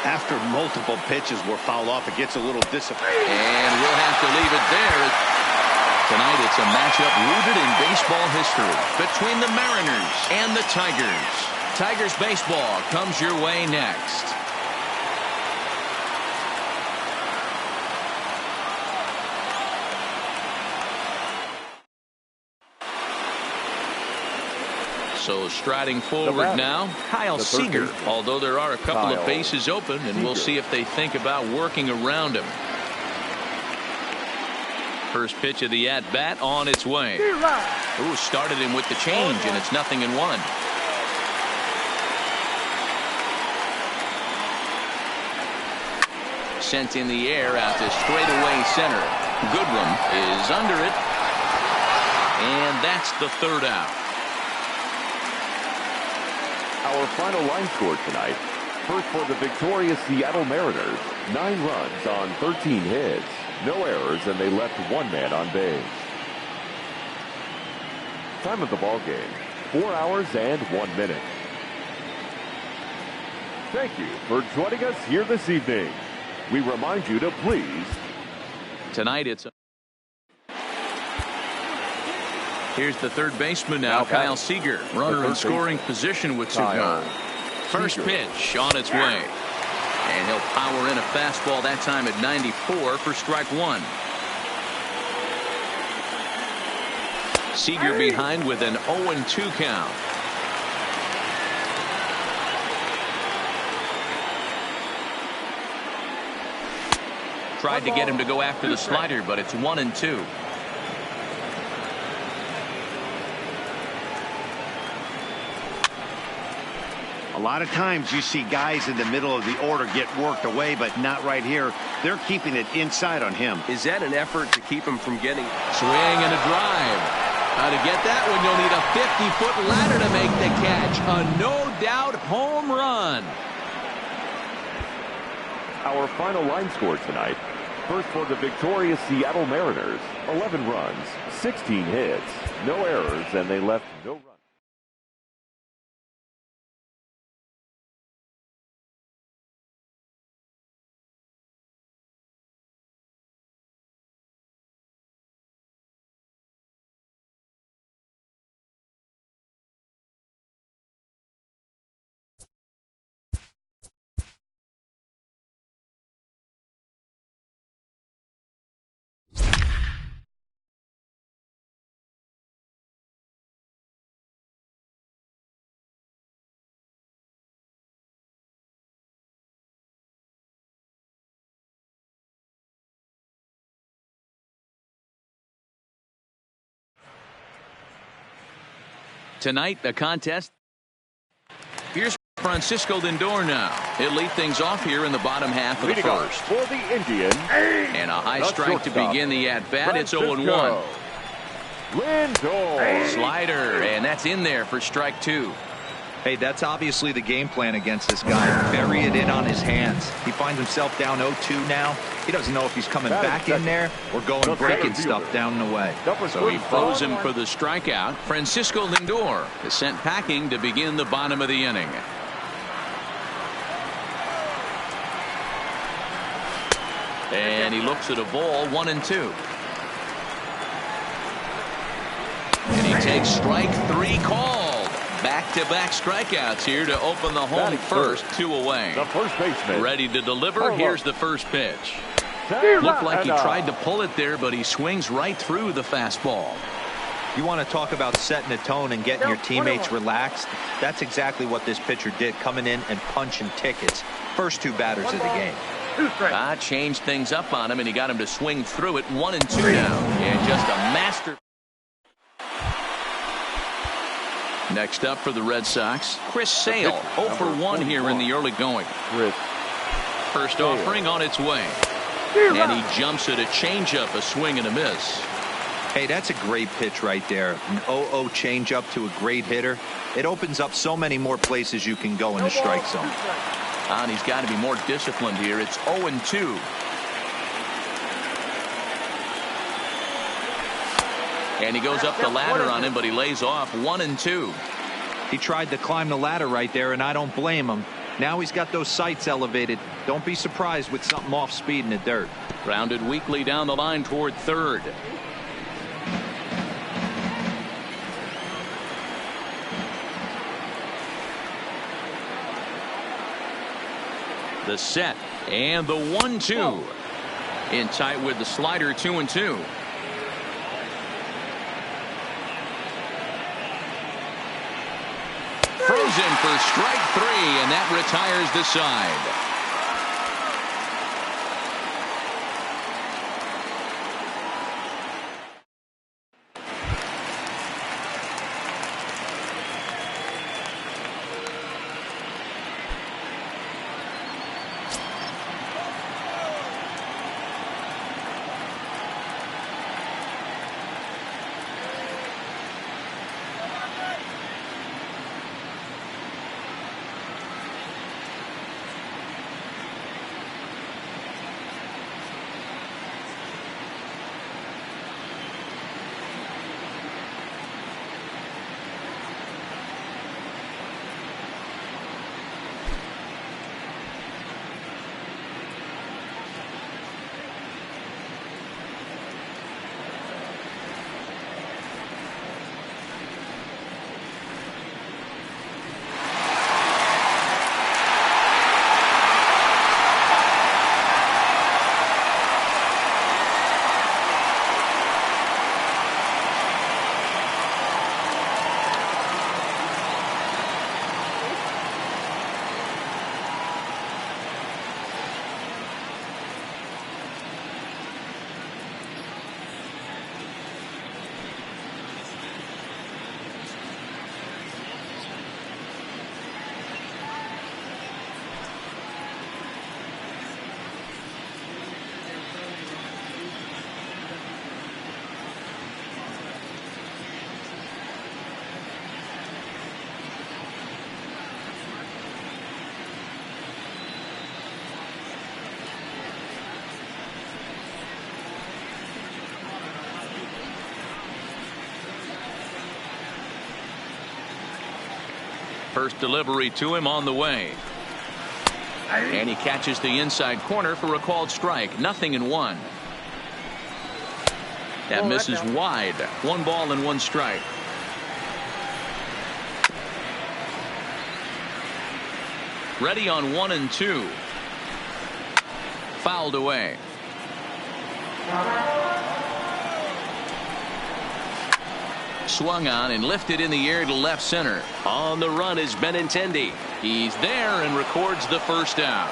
After multiple pitches were fouled off, it gets a little disappointing. And we'll have to leave it there. Tonight it's a matchup rooted in baseball history between the Mariners and the Tigers. Tigers baseball comes your way next. So striding forward now, Kyle Seager. Although there are a couple of bases open, and we'll see if they think about working around him. First pitch of the at-bat on its way. Ooh, started him with the change, and it's 0-1. Sent in the air out to straightaway center. Goodwin is under it. And that's the third out. Our final line score tonight. First for the victorious Seattle Mariners, 9 runs on 13 hits. No errors, and they left 1 man on base. Time of the ball game, 4 hours and 1 minute. Thank you for joining us here this evening. We remind you to please. Tonight it's here's the third baseman now, Kyle Seager. Runner in scoring position with 2 gone. First pitch on its way. And he'll power in a fastball that time at 94 for strike 1. Seager behind with an 0-2 count. Tried to get him to go after the slider, but it's 1-2. A lot of times you see guys in the middle of the order get worked away, but not right here. They're keeping it inside on him. Is that an effort to keep him from getting swing and a drive? How to get that one? You'll need a 50-foot ladder to make the catch. A no-doubt home run. Our final line score tonight. First for the victorious Seattle Mariners, 11 runs, 16 hits, no errors, and they left no runs. Tonight, a contest. Here's Francisco Lindor now. He'll lead things off here in the bottom half of the first. For the Indians. And a high strike to begin the at-bat. It's 0-1. Lindor. Slider, and that's in there for strike 2. Hey, that's obviously the game plan against this guy. Bury it in on his hands. He finds himself down 0-2 now. He doesn't know if he's coming back in there or going breaking stuff down and away. So he throws him for the strikeout. Francisco Lindor is sent packing to begin the bottom of the inning. And he looks at a ball, 1-2. And he takes strike 3 called. Back-to-back strikeouts here to open the home first, 2 away. The first baseman. Ready to deliver. Here's the first pitch. Looked like he tried to pull it there, but he swings right through the fastball. You want to talk about setting the tone and getting your teammates relaxed? That's exactly what this pitcher did, coming in and punching tickets. First 2 batters of the game. Changed things up on him, and he got him to swing through it. 1-2 now. And just a master. Next up for the Red Sox, Chris Sale, 0 for 1 here in the early going. First offering on its way. And he jumps at a changeup, a swing and a miss. Hey, that's a great pitch right there. An 0-0 changeup to a great hitter. It opens up so many more places you can go in the strike zone. And he's got to be more disciplined here. It's 0-2. And he goes up the ladder on him, but he lays off. 1-2. He tried to climb the ladder right there, and I don't blame him. Now he's got those sights elevated. Don't be surprised with something off speed in the dirt. Grounded weakly down the line toward third. The set and the 1-2. In tight with the slider, 2-2. Frozen for strike 3, and that retires the side. First delivery to him on the way. And he catches the inside corner for a called strike. 0-1. That misses wide. 1 ball and 1 strike. Ready on 1 and 2. Fouled away. Swung on and lifted in the air to left center. On the run is Benintendi. He's there and records the first out.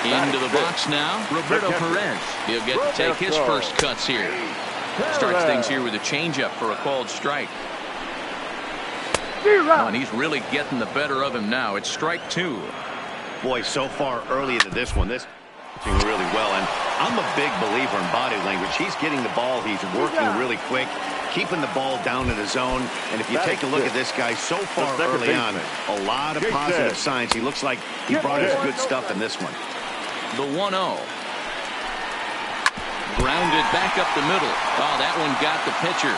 Into the box now, Roberto Perez. He'll get to take his first cuts here. Starts things here with a changeup for a called strike. Oh, and he's really getting the better of him now. It's strike 2. Boy, so far early into this one, this doing really well. And I'm a big believer in body language. He's getting the ball. He's working really quick, keeping the ball down in the zone. And if you take a look at this guy so far early on, a lot of positive signs. He looks like he brought his good stuff in this one. The 1-0. Grounded back up the middle. Oh, that one got the pitcher.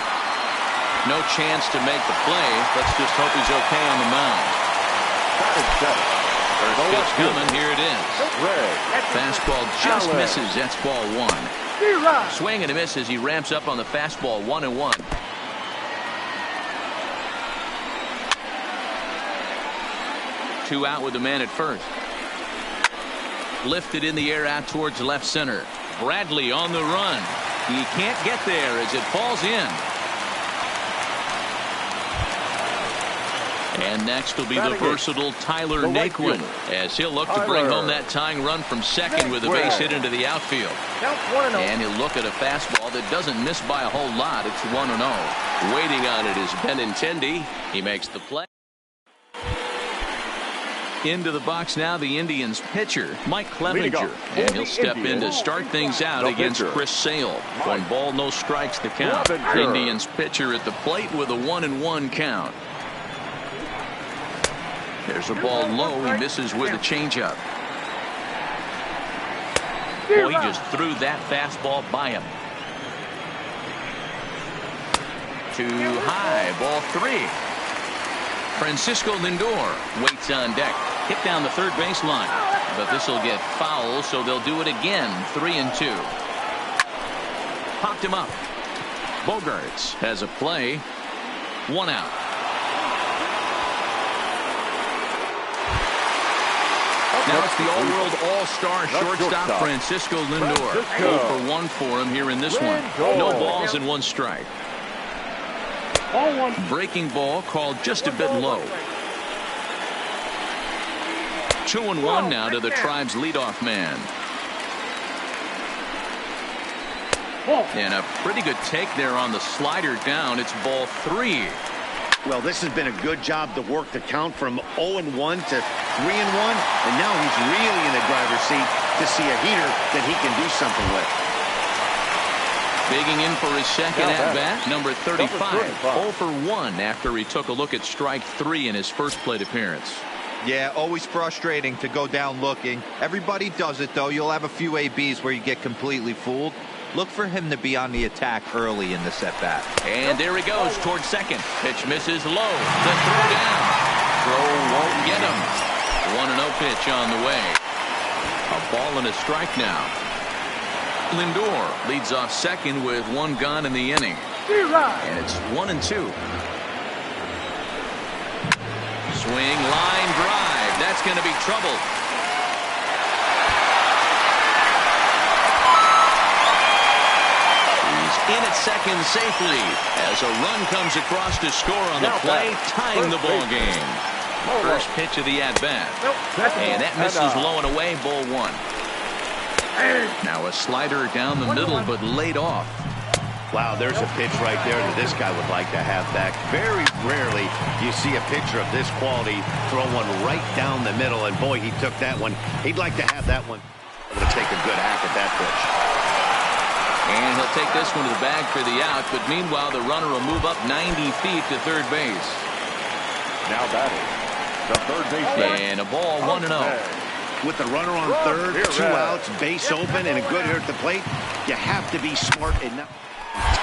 No chance to make the play. Let's just hope he's okay on the mound. First pitch coming. Here it is. Fastball just misses. That's ball 1. Swing and a miss as he ramps up on the fastball. 1-1. Two out with the man at first. Lifted in the air out towards left center. Bradley on the run. He can't get there as it falls in. And next will be the versatile Tyler Naquin as he'll look to bring home that tying run from second with a base hit into the outfield. And he'll look at a fastball that doesn't miss by a whole lot. It's 1-0. Waiting on it is Benintendi. He makes the play. Into the box now, the Indians pitcher, Mike Clevenger. And he'll step in to start things out against Chris Sale. 1 ball, no strikes to count. Indians pitcher at the plate with a 1-1 count. There's a ball low. He misses with a changeup. Boy, he just threw that fastball by him. Too high. Ball 3. Francisco Lindor waits on deck. Hit down the third baseline. But this will get foul, so they'll do it again. 3-2. Popped him up. Bogarts has a play. 1 out. Now it's the all-world all-star shortstop Francisco Lindor. 0 for 1 for him here in this one. No balls and 1 strike. Breaking ball called just a bit low. 2-1 now to the Tribe's leadoff man. And a pretty good take there on the slider down. It's ball 3. Well, this has been a good job to work the count from 0-1 to 3-1, and now he's really in the driver's seat to see a heater that he can do something with. Bigging in for his second at-bat, number 35. 0 for 1 after he took a look at strike 3 in his first plate appearance. Yeah, always frustrating to go down looking. Everybody does it, though. You'll have a few ABs where you get completely fooled. Look for him to be on the attack early in this at-bat. And there he goes towards second. Pitch misses low. The throw down. Throw won't get him. 1-0 pitch on the way. A ball and a strike now. Lindor leads off second with 1 gone in the inning. And it's 1-2. Swing, line drive. That's going to be trouble. In at second safely as a run comes across to score on the play, tying the ball game. First pitch of the at-bat. And that misses low and away, ball 1. Now a slider down the middle, but laid off. Wow, there's a pitch right there that this guy would like to have back. Very rarely you see a pitcher of this quality throw one right down the middle, and boy, he took that one. He'd like to have that one. To take a good hack at that pitch. And he'll take this one to the bag for the out, but meanwhile the runner will move up 90 feet to third base. Now batting, the third baseman. And a ball, 1-0. With the runner on third, 2 outs, base open, and a good hitter at the plate, you have to be smart enough.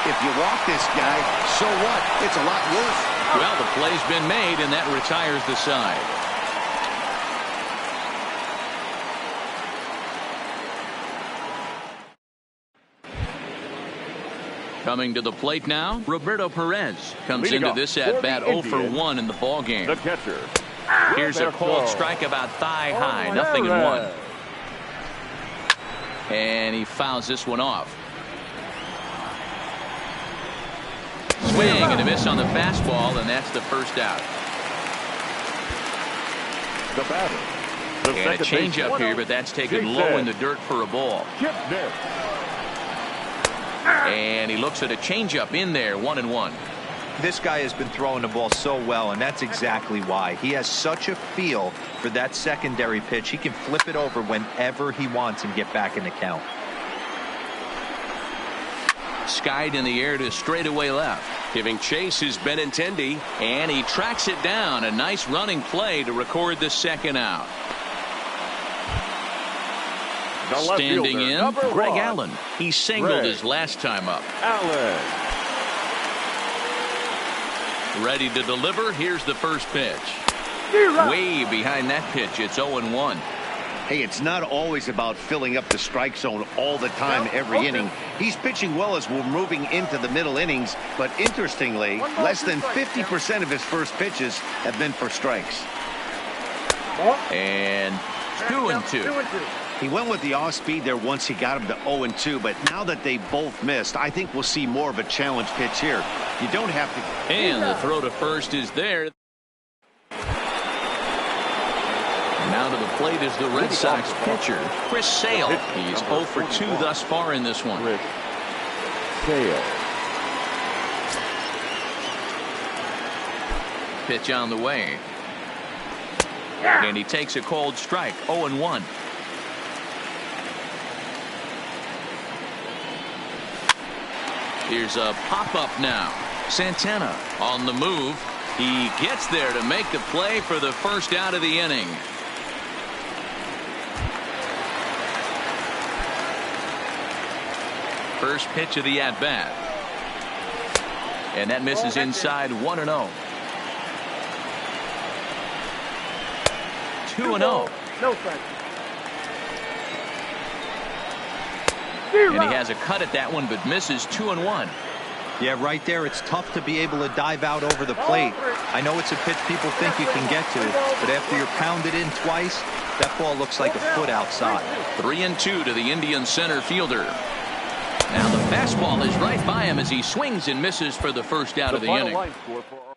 If you walk this guy, so what? It's a lot worse. Well, the play's been made, and that retires the side. Coming to the plate now, Roberto Perez comes Leading into off this for at-bat the 0 for Indians, 1 in the ballgame. The catcher. Here's a cold strike about thigh high, nothing in one. And he fouls this one off. Swing and a miss on the fastball, and that's the first out. The batter. The And a second changeup baseman. here, but that's taken Jake low said. in the dirt for a ball. Chip Nick. And he looks at a changeup in there, 1-1. This guy has been throwing the ball so well, and that's exactly why. He has such a feel for that secondary pitch. He can flip it over whenever he wants and get back in the count. Skied in the air to straightaway left. Giving chase is Benintendi. And he tracks it down. A nice running play to record the second out. The left Standing fielder, in, number Greg 1. Allen. He singled Greg his last time up. Allen. Ready to deliver. Here's the first pitch. Way behind that pitch. It's 0-1. Hey, it's not always about filling up the strike zone all the time, every inning. He's pitching well as we're moving into the middle innings, but interestingly, less than 50% of his first pitches have been for strikes. And 2-2. He went with the off-speed there once he got him to 0-2, but now that they both missed, I think we'll see more of a challenge pitch here. You don't have to... And the throw to first is there. Now to the plate is the Red Sox pitcher, Chris Sale. He's 0 for 2 thus far in this one. Chris Sale. Pitch on the way. And he takes a cold strike, 0-1. Here's a pop-up now. Santana on the move. He gets there to make the play for the first out of the inning. First pitch of the at-bat. And that misses inside, 1-0. 2-0. No strike. And he has a cut at that one, but misses 2-1. Yeah, right there, it's tough to be able to dive out over the plate. I know it's a pitch people think you can get to, but after you're pounded in twice, that ball looks like a foot outside. 3-2 to the Indian center fielder. Now the fastball is right by him as he swings and misses for the first out of the final inning. line score for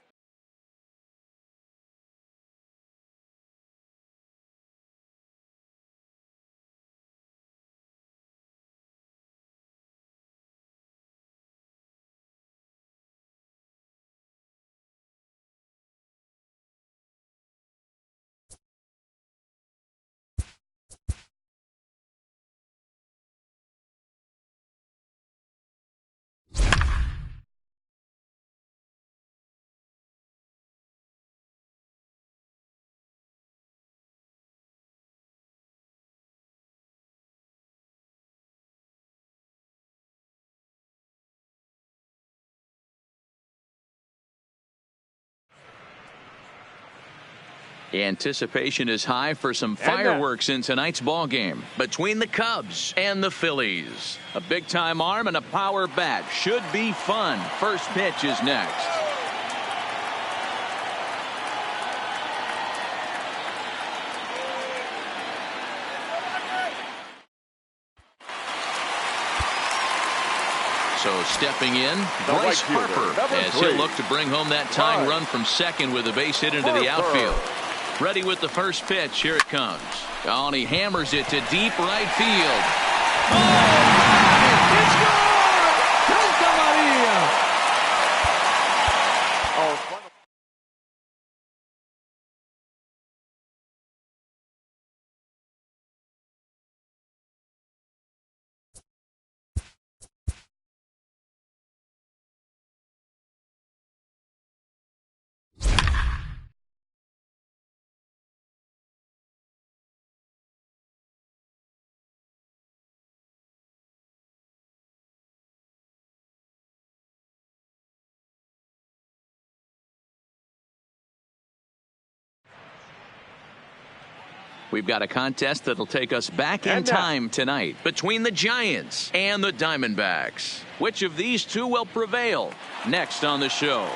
Anticipation is high for some fireworks in tonight's ball game between the Cubs and the Phillies. A big-time arm and a power bat should be fun. First pitch is next. So stepping in, Bryce Harper, as he'll look to bring home that tying run from second with a base hit into the outfield. Ready with the first pitch. Here it comes. Oh, and he hammers it to deep right field. Oh, it's gone! We've got a contest that'll take us back in time tonight between the Giants and the Diamondbacks. Which of these two will prevail? Next on the show.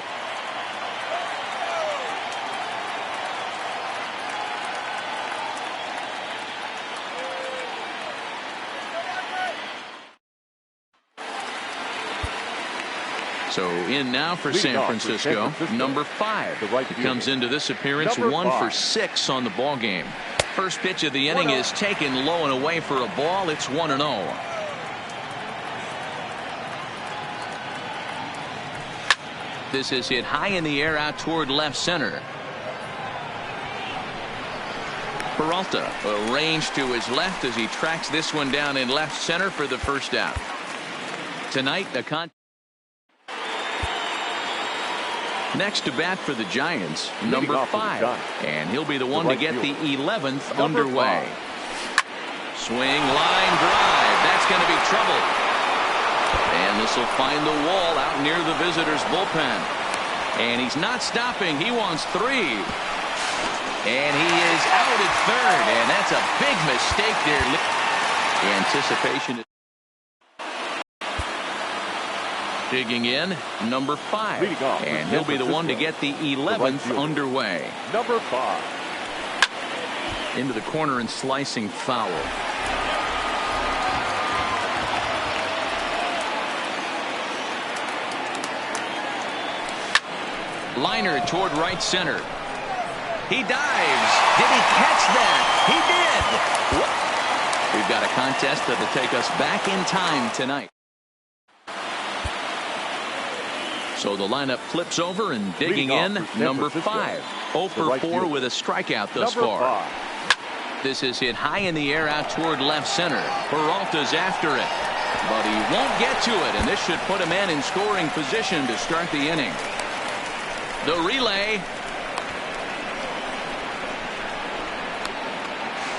So in now for San Francisco, number 5. He comes into this appearance 1 for 6 on the ball game. First pitch of the inning is taken low and away for a ball. It's 1-0. This is hit high in the air out toward left center. Peralta arranged to his left as he tracks this one down in left center for the first out. Tonight, next to bat for the Giants, number 5, and he'll be the one to get the 11th underway. Swing, line drive. That's going to be trouble. And this will find the wall out near the visitors' bullpen. And he's not stopping. He wants 3. And he is out at third, and that's a big mistake there. The anticipation is digging in, number 5, and he'll be the one to get the 11th underway. Number 5. Into the corner and slicing foul. Liner toward right center. He dives. Did he catch that? He did. We've got a contest that'll take us back in time tonight. So the lineup flips over and digging in, number 5. 0 for 4 with a strikeout thus far. This is hit high in the air out toward left center. Peralta's after it, but he won't get to it, and this should put a man in scoring position to start the inning. The relay.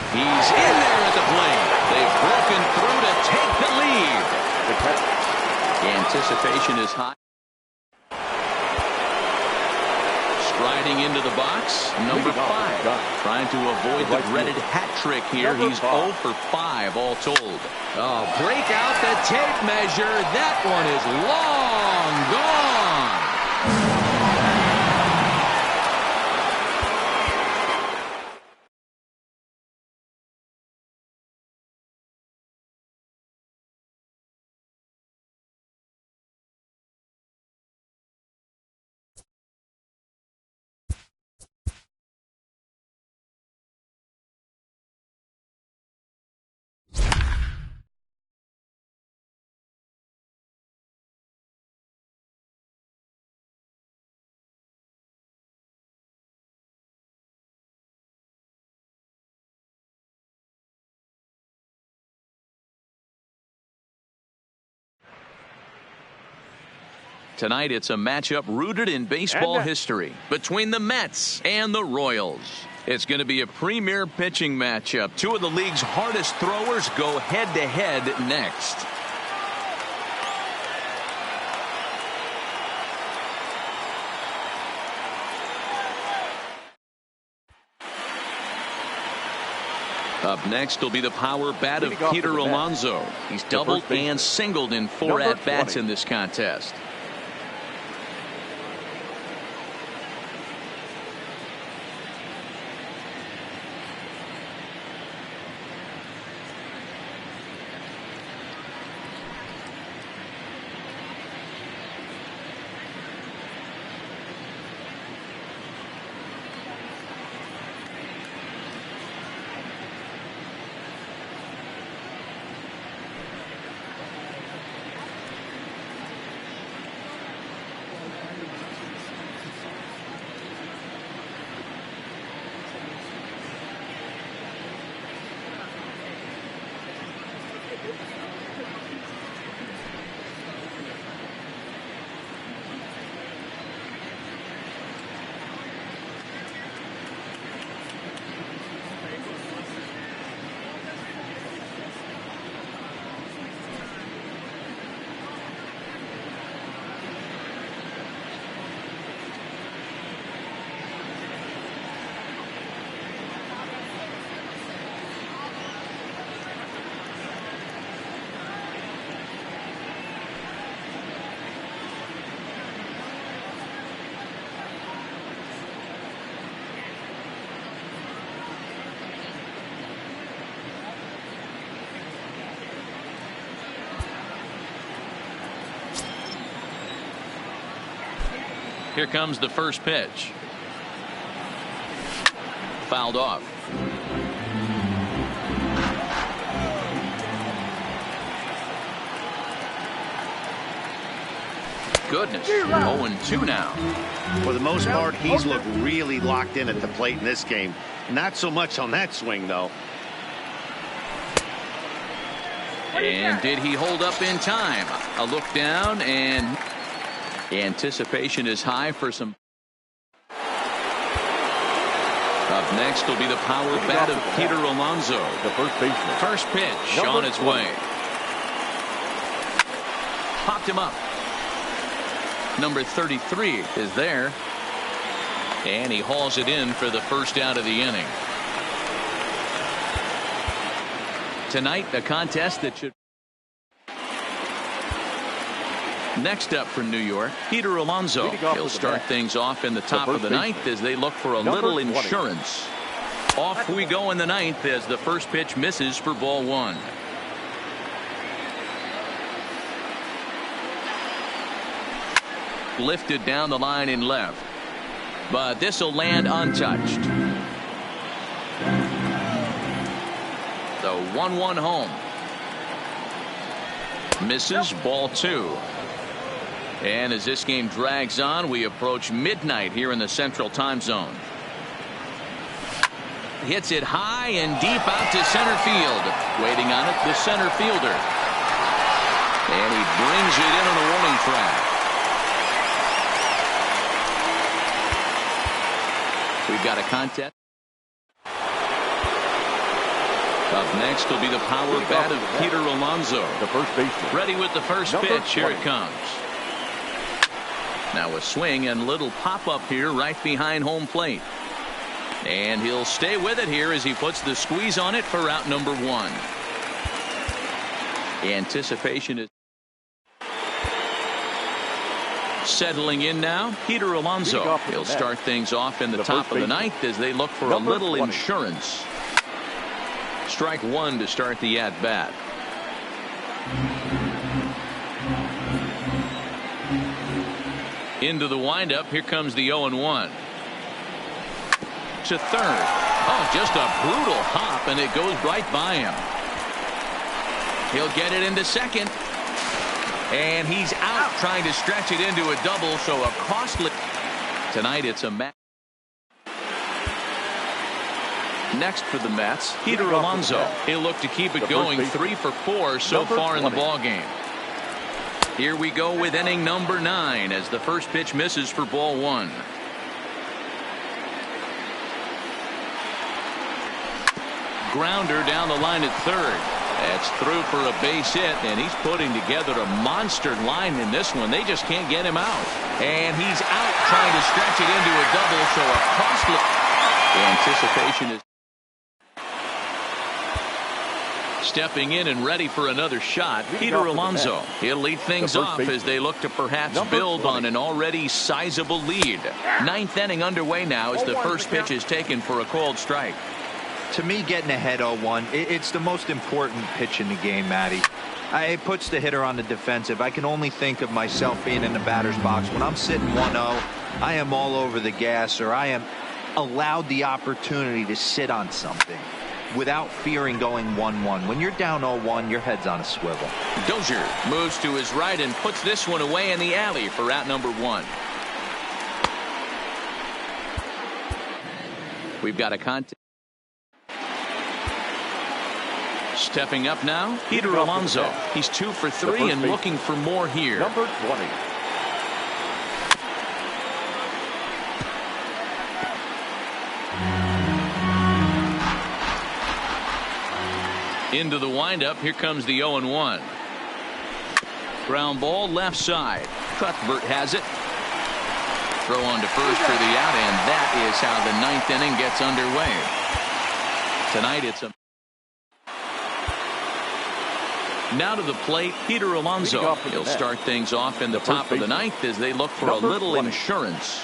He's in there at the plate. They've broken through to take the lead. The anticipation is high. Striding into the box, number 5. Trying to avoid the dreaded hat trick here. He's 0 for 5 all told. Oh, break out the tape measure. That one is long gone. Tonight, it's a matchup rooted in baseball history between the Mets and the Royals. It's going to be a premier pitching matchup. Two of the league's hardest throwers go head-to-head next. Up next will be the power bat of Peter Alonso. He's doubled and singled in 4 at-bats in this contest. Here comes the first pitch. Fouled off. Goodness. 0-2 now. For the most part, he's looked really locked in at the plate in this game. Not so much on that swing, though. And did he hold up in time? A look down, and anticipation is high for some. Up next will be the power bat of Peter Alonso. The first baseman. First pitch on its way. Popped him up. Number 33 is there. And he hauls it in for the first out of the inning. Tonight, a contest that should. Next up for New York, Peter Alonso. He'll start things off in the top of the ninth as they look for a little insurance. Off we go in the ninth as the first pitch misses for ball one. Lifted down the line in left, but this will land untouched. The 1-1 home. Misses, ball two. And as this game drags on, we approach midnight here in the Central Time Zone. Hits it high and deep out to center field. Waiting on it, the center fielder. And he brings it in on the warning track. We've got a contest. Up next will be the power bat of Peter Alonso. The first baseman. Ready with the first pitch. Here it comes. Now a swing and little pop up here right behind home plate. And he'll stay with it here as he puts the squeeze on it for out number one. Anticipation is settling in now. Peter Alonso. He'll start things off in the top of the ninth as they look for a little insurance. Strike one to start the at-bat. Into the windup. Here comes the 0-1. To third. Oh, just a brutal hop, and it goes right by him. He'll get it into second. And he's out trying to stretch it into a double, so a costly. Tonight it's a match. Next for the Mets, Peter Alonso. He'll look to keep it going 3 for 4 so far in the ball game. Here we go with inning number 9 as the first pitch misses for ball one. Grounder down the line at third. That's through for a base hit, and he's putting together a monster line in this one. They just can't get him out. And he's out trying to stretch it into a double, so a costly. The anticipation is. Stepping in and ready for another shot, Peter Alonso. He'll lead things off as they look to perhaps build on an already sizable lead. Ninth inning underway now as the first pitch is taken for a called strike. To me, getting ahead 0-1, it's the most important pitch in the game, Matty. It puts the hitter on the defensive. I can only think of myself being in the batter's box. When I'm sitting 1-0, I am all over the gas, or I am allowed the opportunity to sit on something without fearing going 1-1. When you're down 0-1, your head's on a swivel. Dozier moves to his right and puts this one away in the alley for out number one. We've got a contest. Stepping up now, Peter Alonso. He's 2 for 3 and looking for more here. Number 20. Into the windup. Here comes the 0-1. Ground ball left side. Cuthbert has it. Throw on to first for the out, and that is how the ninth inning gets underway. Tonight it's a. Now to the plate, Peter Alonso. He'll start things off in the top of the ninth as they look for a little insurance.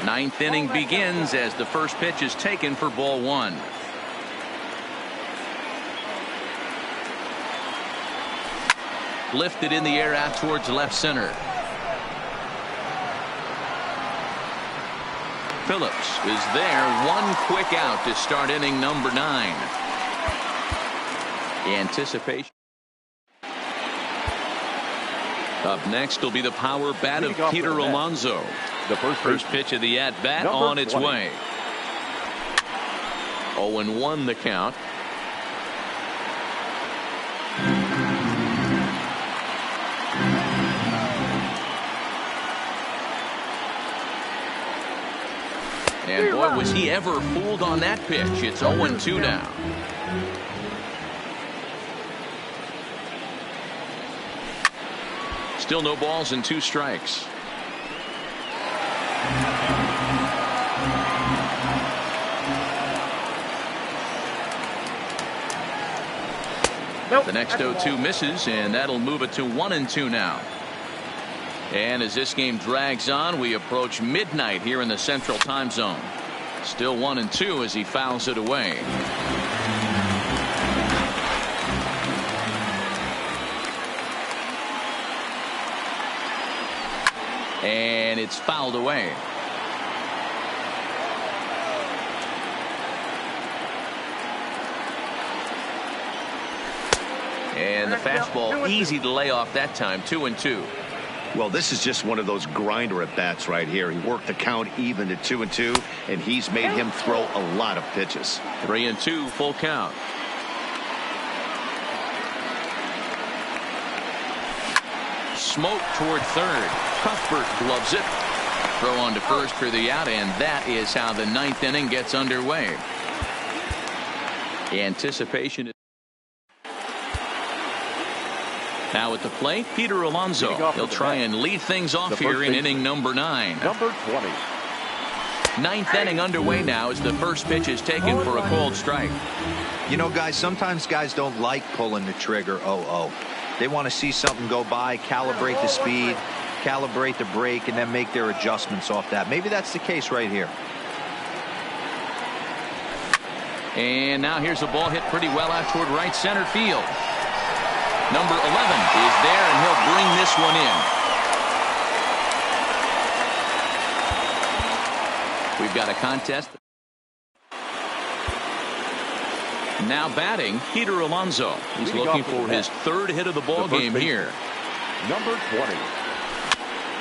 Ninth inning begins as the first pitch is taken for ball one. Lifted in the air out towards left center. Phillips is there. One quick out to start inning number 9. Anticipation. Up next will be the power bat of Peter Alonso. The first pitch of the at-bat on its way. 0-1 the count. And boy, was he ever fooled on that pitch. It's 0-2 now. Still no balls and 2 strikes. Nope. The next 0-2 misses, and that'll move it to 1-2 now. And as this game drags on, we approach midnight here in the Central Time Zone. Still 1-2 as he fouls it away. And it's fouled away. And the fastball easy to lay off that time. 2-2. Well, this is just one of those grinder at bats right here. He worked the count even to 2-2, and he's made him throw a lot of pitches. 3-2 full count. Smoke toward third. Cuthbert gloves it. Throw on to first for the out, and that is how the 9th inning gets underway. Anticipation. Now at the plate, Peter Alonso. He'll try and lead things off here in inning number 9. Number 20. 9th inning underway now as the first pitch is taken for a called strike. You know, guys, sometimes guys don't like pulling the trigger 0-0. They want to see something go by, calibrate the speed, calibrate the brake, and then make their adjustments off that. Maybe that's the case right here. And now here's a ball hit pretty well out toward right center field. Number 11 is there, and he'll bring this one in. We've got a contest. Now batting, Peter Alonso. He's looking for his 3rd hit of the ball game here. Number 20.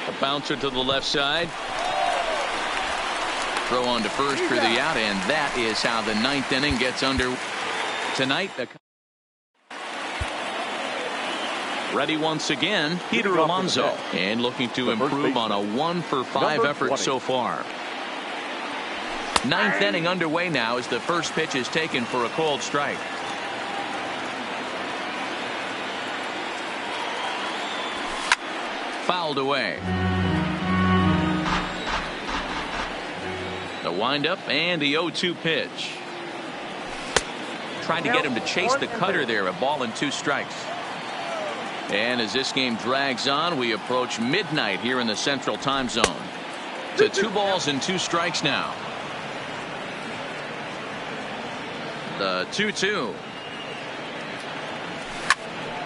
A bouncer to the left side. Throw on to first for the out, and that is how the 9th inning gets under tonight. Ready once again, Peter Alonso, and looking to improve on a 1-for-5 effort so far. 9th inning underway now as the first pitch is taken for a called strike. Fouled away. The windup and the 0-2 pitch. Trying to get him to chase the cutter there. A ball and 2 strikes. And as this game drags on, we approach midnight here in the Central Time Zone. To 2 balls and 2 strikes now. The 2-2.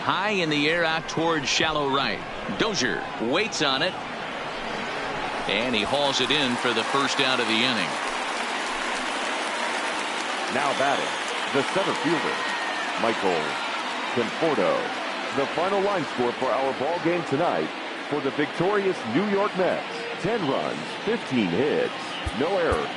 High in the air out towards shallow right. Dozier waits on it. And he hauls it in for the first out of the inning. Now batting, the center fielder, Michael Conforto. The final line score for our ball game tonight for the victorious New York Mets. 10 runs, 15 hits, no errors.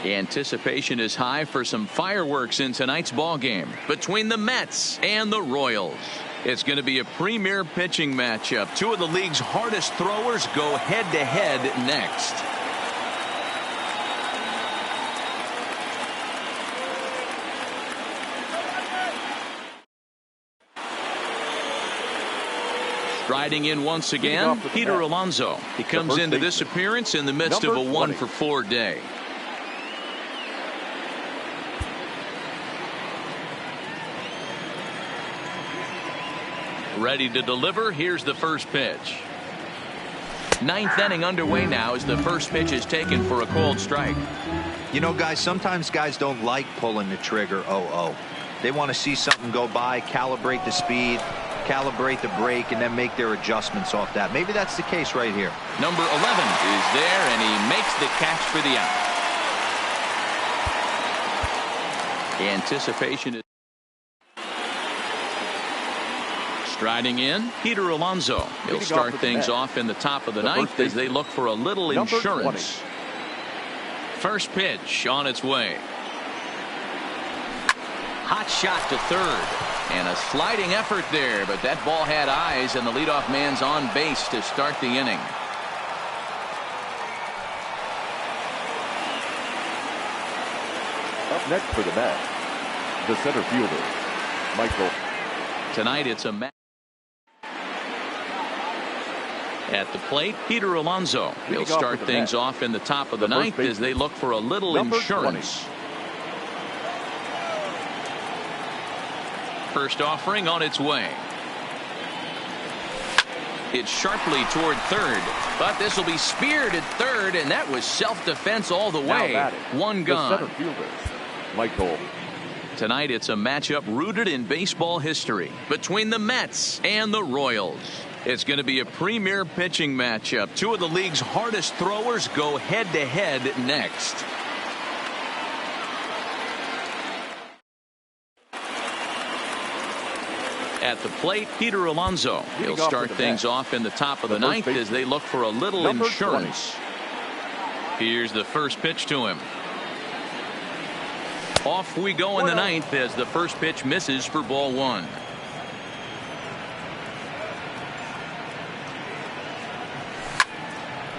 Anticipation is high for some fireworks in tonight's ball game between the Mets and the Royals. It's going to be a premier pitching matchup. 2 of the league's hardest throwers go head-to-head next. Striding in once again, Peter Alonso. He comes into this appearance in the midst of a 1-for-4 day. Ready to deliver. Here's the first pitch. 9th inning underway now as the first pitch is taken for a called strike. You know, guys, sometimes guys don't like pulling the trigger 0-0. They want to see something go by, calibrate the speed, calibrate the brake, and then make their adjustments off that. Maybe that's the case right here. Number 11 is there, and he makes the catch for the out. Anticipation is striding in. Peter Alonso. He'll start things off in the top of the ninth as they look for a little insurance. First pitch on its way. Hot shot to third. And a sliding effort there, but that ball had eyes, and the leadoff man's on base to start the inning. Up next for the Mets, the center fielder, Michael. Tonight it's a match. At the plate, Peter Alonso. He'll start things off in the top of the ninth as they look for a little insurance. First offering on its way. It's sharply toward third, but this will be speared at third, and that was self-defense all the way. One gone. The center fielder, Michael. Tonight it's a matchup rooted in baseball history between the Mets and the Royals. It's going to be a premier pitching matchup. Two of the league's hardest throwers go head-to-head next. At the plate, Peter Alonso. He'll start things off in the top of the ninth as they look for a little insurance. Here's the first pitch to him. Off we go in the ninth as the first pitch misses for ball one.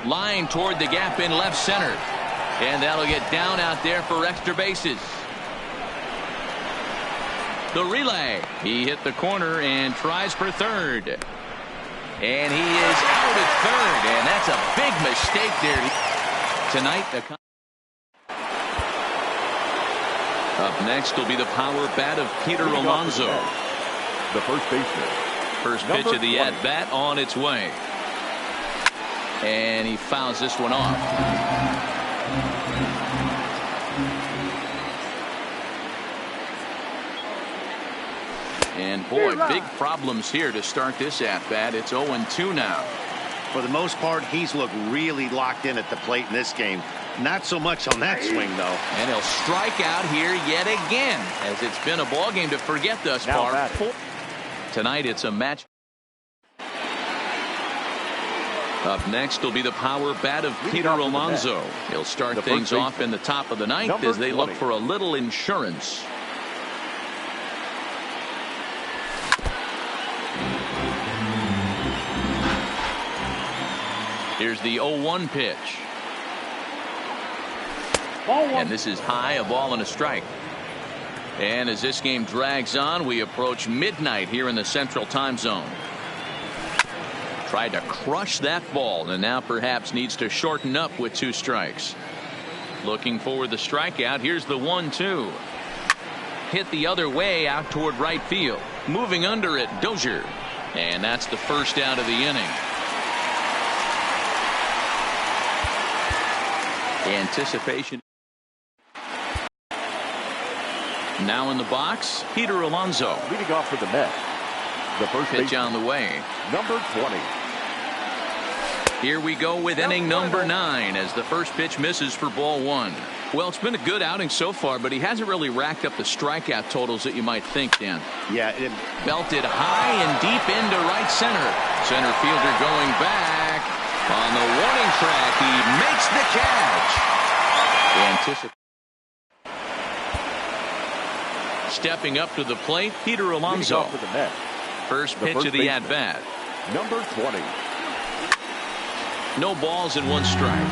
Line toward the gap in left center. And that'll get down out there for extra bases. The relay. He hit the corner and tries for third. And he is out at third. And that's a big mistake there. Tonight, up next will be the power bat of Peter Alonso. The first baseman. First pitch of the at-bat on its way. And he fouls this one off. And boy, big problems here to start this at-bat. It's 0-2 now. For the most part, he's looked really locked in at the plate in this game. Not so much on that swing, though. And he'll strike out here yet again, as it's been a ball game to forget thus far. Tonight, it's a match. Up next will be the power bat of Peter Alonso. He'll start things off in the top of the ninth as they look for a little insurance. Here's the 0-1 pitch. And this is high, a ball and a strike. And as this game drags on, we approach midnight here in the Central Time Zone. Tried to crush that ball and now perhaps needs to shorten up with 2 strikes. Looking for the strikeout. Here's the 1-2. Hit the other way out toward right field. Moving under it, Dozier. And that's the first out of the inning. Anticipation. Now in the box, Peter Alonso. Leading off for the Mets. The first pitch on the way. Number 20. Here we go with inning number 9 as the first pitch misses for ball 1. Well, it's been a good outing so far, but he hasn't really racked up the strikeout totals that you might think, Dan. Yeah. Belted high and deep into right center. Center fielder going back. On the warning track, he makes the catch. Stepping up to the plate, Peter Alonso. First pitch of the at-bat. Number 20. No balls and 1 strike.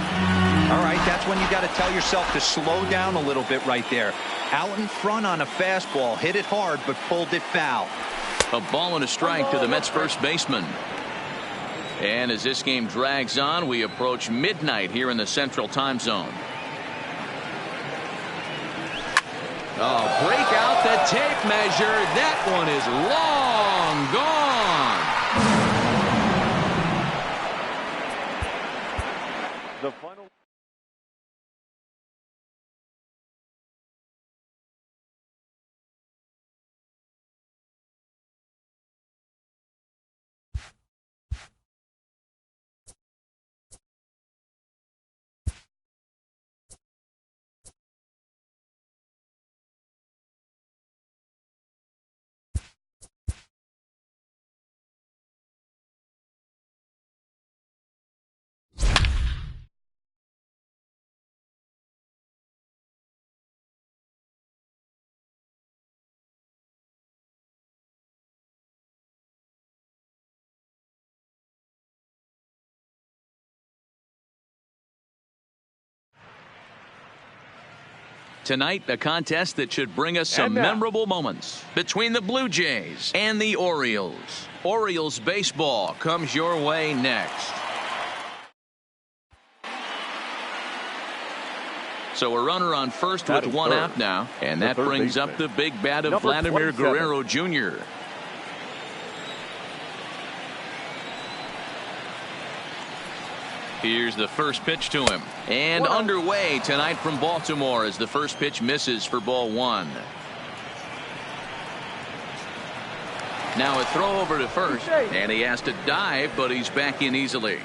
All right, that's when you got to tell yourself to slow down a little bit right there. Out in front on a fastball, hit it hard, but pulled it foul. A ball and a strike to the Mets first baseman. And as this game drags on, we approach midnight here in the Central Time Zone. Oh, break out the tape measure. That one is long gone. The final. Tonight, a contest that should bring us some memorable moments between the Blue Jays and the Orioles. Orioles baseball comes your way next. So a runner on first with one out now, and that brings up the big bat of Vladimir Guerrero Jr. Here's the first pitch to him. And underway tonight from Baltimore as the first pitch misses for ball one. Now a throw over to first, and he has to dive, but he's back in easily.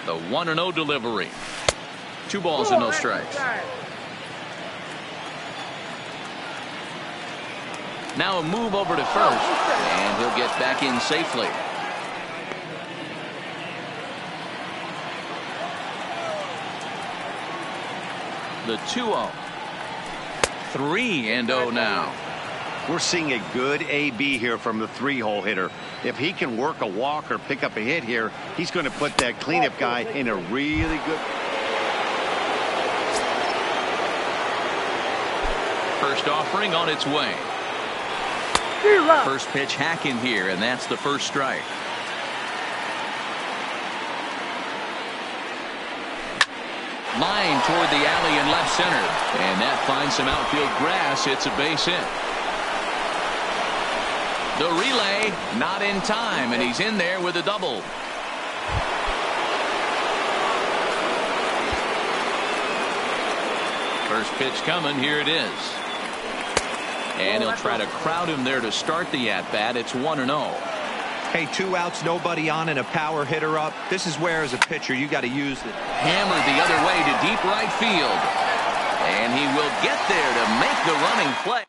The 1-0 delivery. 2 balls and no strikes. Now a move over to first, and he'll get back in safely. The 2-0. 3-0 now. We're seeing a good AB here from the 3-hole hitter. If he can work a walk or pick up a hit here, he's going to put that cleanup guy in a really good. First offering on its way. First pitch hacking here, and that's the first strike. Line toward the alley in left center, and that finds some outfield grass. It's a base hit. The relay not in time, and he's in there with a double. First pitch coming. Here it is. And he'll try to crowd him there to start the at-bat. It's 1-0. Hey, 2 outs, nobody on, and a power hitter up. This is where, as a pitcher, you got to use it. Hammered the other way to deep right field. And he will get there to make the running play.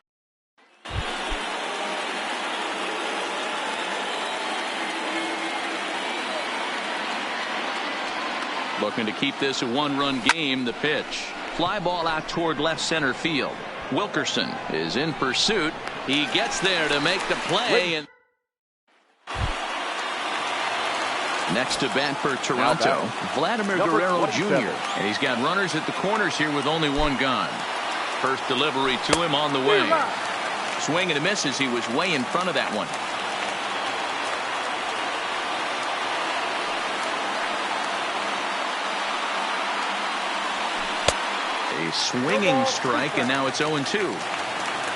Looking to keep this a 1-run game. The pitch. Fly ball out toward left center field. Wilkerson is in pursuit. He gets there to make the play. And next to bat for Toronto, Vladimir Guerrero Jr. And he's got runners at the corners here with only 1 gone. First delivery to him on the way. Swing and a miss as he was way in front of that one. A swinging strike, and now it's 0-2.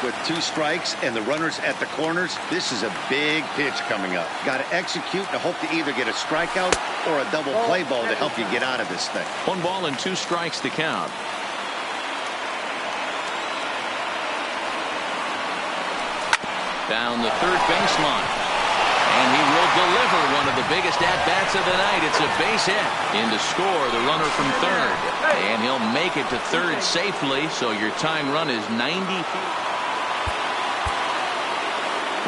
With 2 strikes and the runners at the corners, this is a big pitch coming up. Got to execute to hope to either get a strikeout or a double play ball to help you get out of this thing. 1 ball and 2 strikes to count. Down the third baseline. And he will deliver one of the biggest at-bats of the night. It's a base hit. In to score the runner from third. And he'll make it to third safely, so your tying run is 90 feet.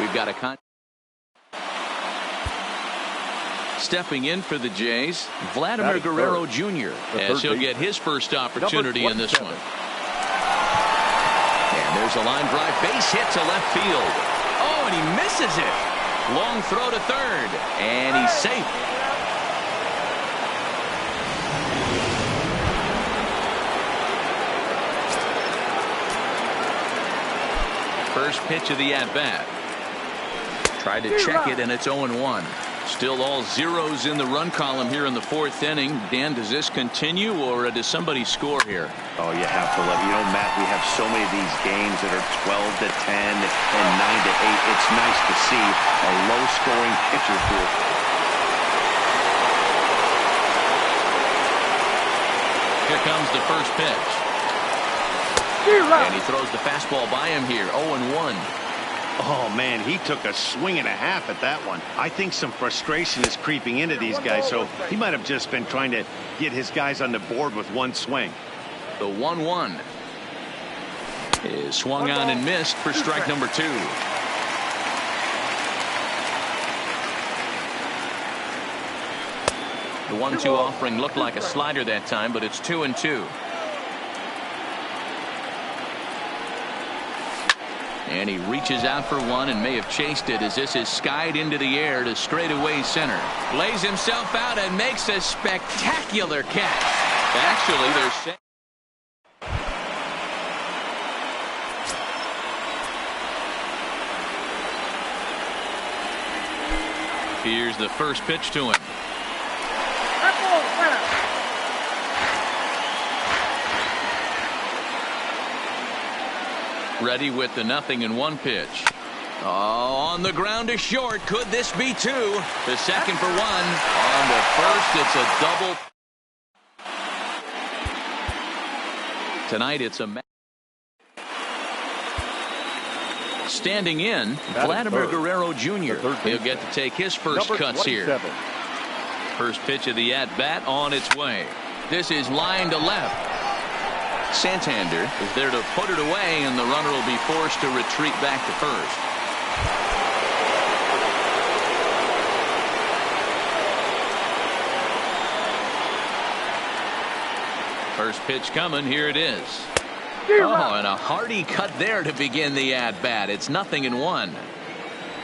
We've got a stepping in for the Jays, Vladimir Guerrero Jr. as he'll get his first opportunity in this one. And there's a line drive base hit to left field. Oh, and he misses it. Long throw to third, and he's safe. First pitch of the at-bat. Tried to check it, and it's 0-1. Still all zeros in the run column here in the 4th inning. Dan, does this continue, or does somebody score here? Oh, you have to love. You know, Matt, we have so many of these games that are 12-10 and 9-8. It's nice to see a low-scoring pitcher's duel. Here comes the first pitch. And he throws the fastball by him here. 0-1. Oh, man, he took a swing and a half at that one. I think some frustration is creeping into these guys, so he might have just been trying to get his guys on the board with 1 swing. The 1-1 is swung on and missed for strike number 2. The 1-2 offering looked like a slider that time, but it's 2-2. And he reaches out for one and may have chased it as this is skied into the air to straightaway center. Lays himself out and makes a spectacular catch. Actually, they're set. Here's the first pitch to him. Ready with the 0-1 pitch. Oh, on the ground to short. Could this be two? The second for one. On the first, it's a double. Tonight, it's a standing in, Vladimir Guerrero Jr. He'll get to take his first cuts here. First pitch of the at-bat on its way. This is line to left. Santander is there to put it away, and the runner will be forced to retreat back to first. First pitch coming. Here it is. Oh, and a hearty cut there to begin the at-bat. It's 0-1.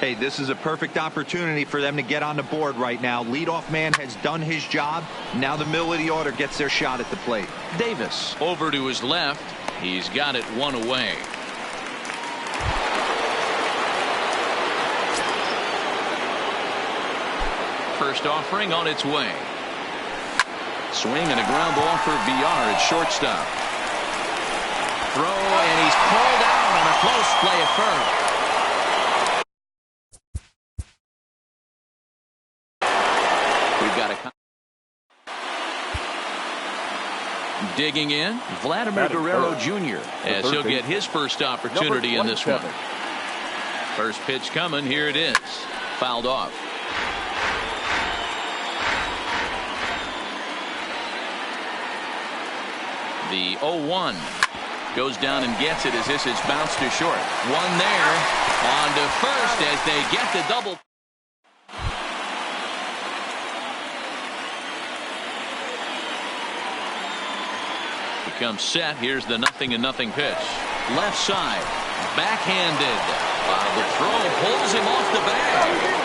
Hey, this is a perfect opportunity for them to get on the board right now. Leadoff man has done his job. Now the middle of the order gets their shot at the plate. Davis over to his left. He's got it one away. First offering on its way. Swing and a ground ball for VR at shortstop. Throw, and he's pulled out on a close play at first. We've got a digging in, Vladimir Guerrero Jr. as he'll get his first opportunity in this one. First pitch coming. Here it is. Fouled off. The 0-1 goes down and gets it as this is bounced to short. One there on to first as they get the double. Becomes set. Here's the 0-0 pitch. Left side. Backhanded. The throw pulls him off the bag.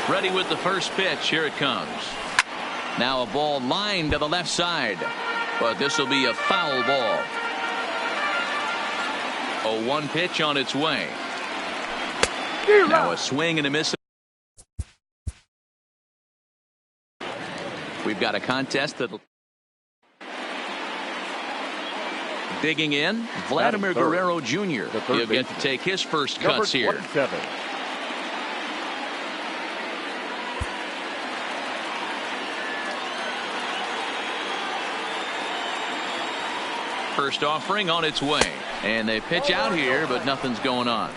Ready with the first pitch. Here it comes. Now a ball lined to the left side. But this will be a foul ball. 0-1 pitch on its way. Now a swing and a miss. We've got a contest that'll. Digging in, Vladimir Guerrero Jr. He'll get to take his first cuts here. First offering on its way. And they pitch out here, but nothing's going on.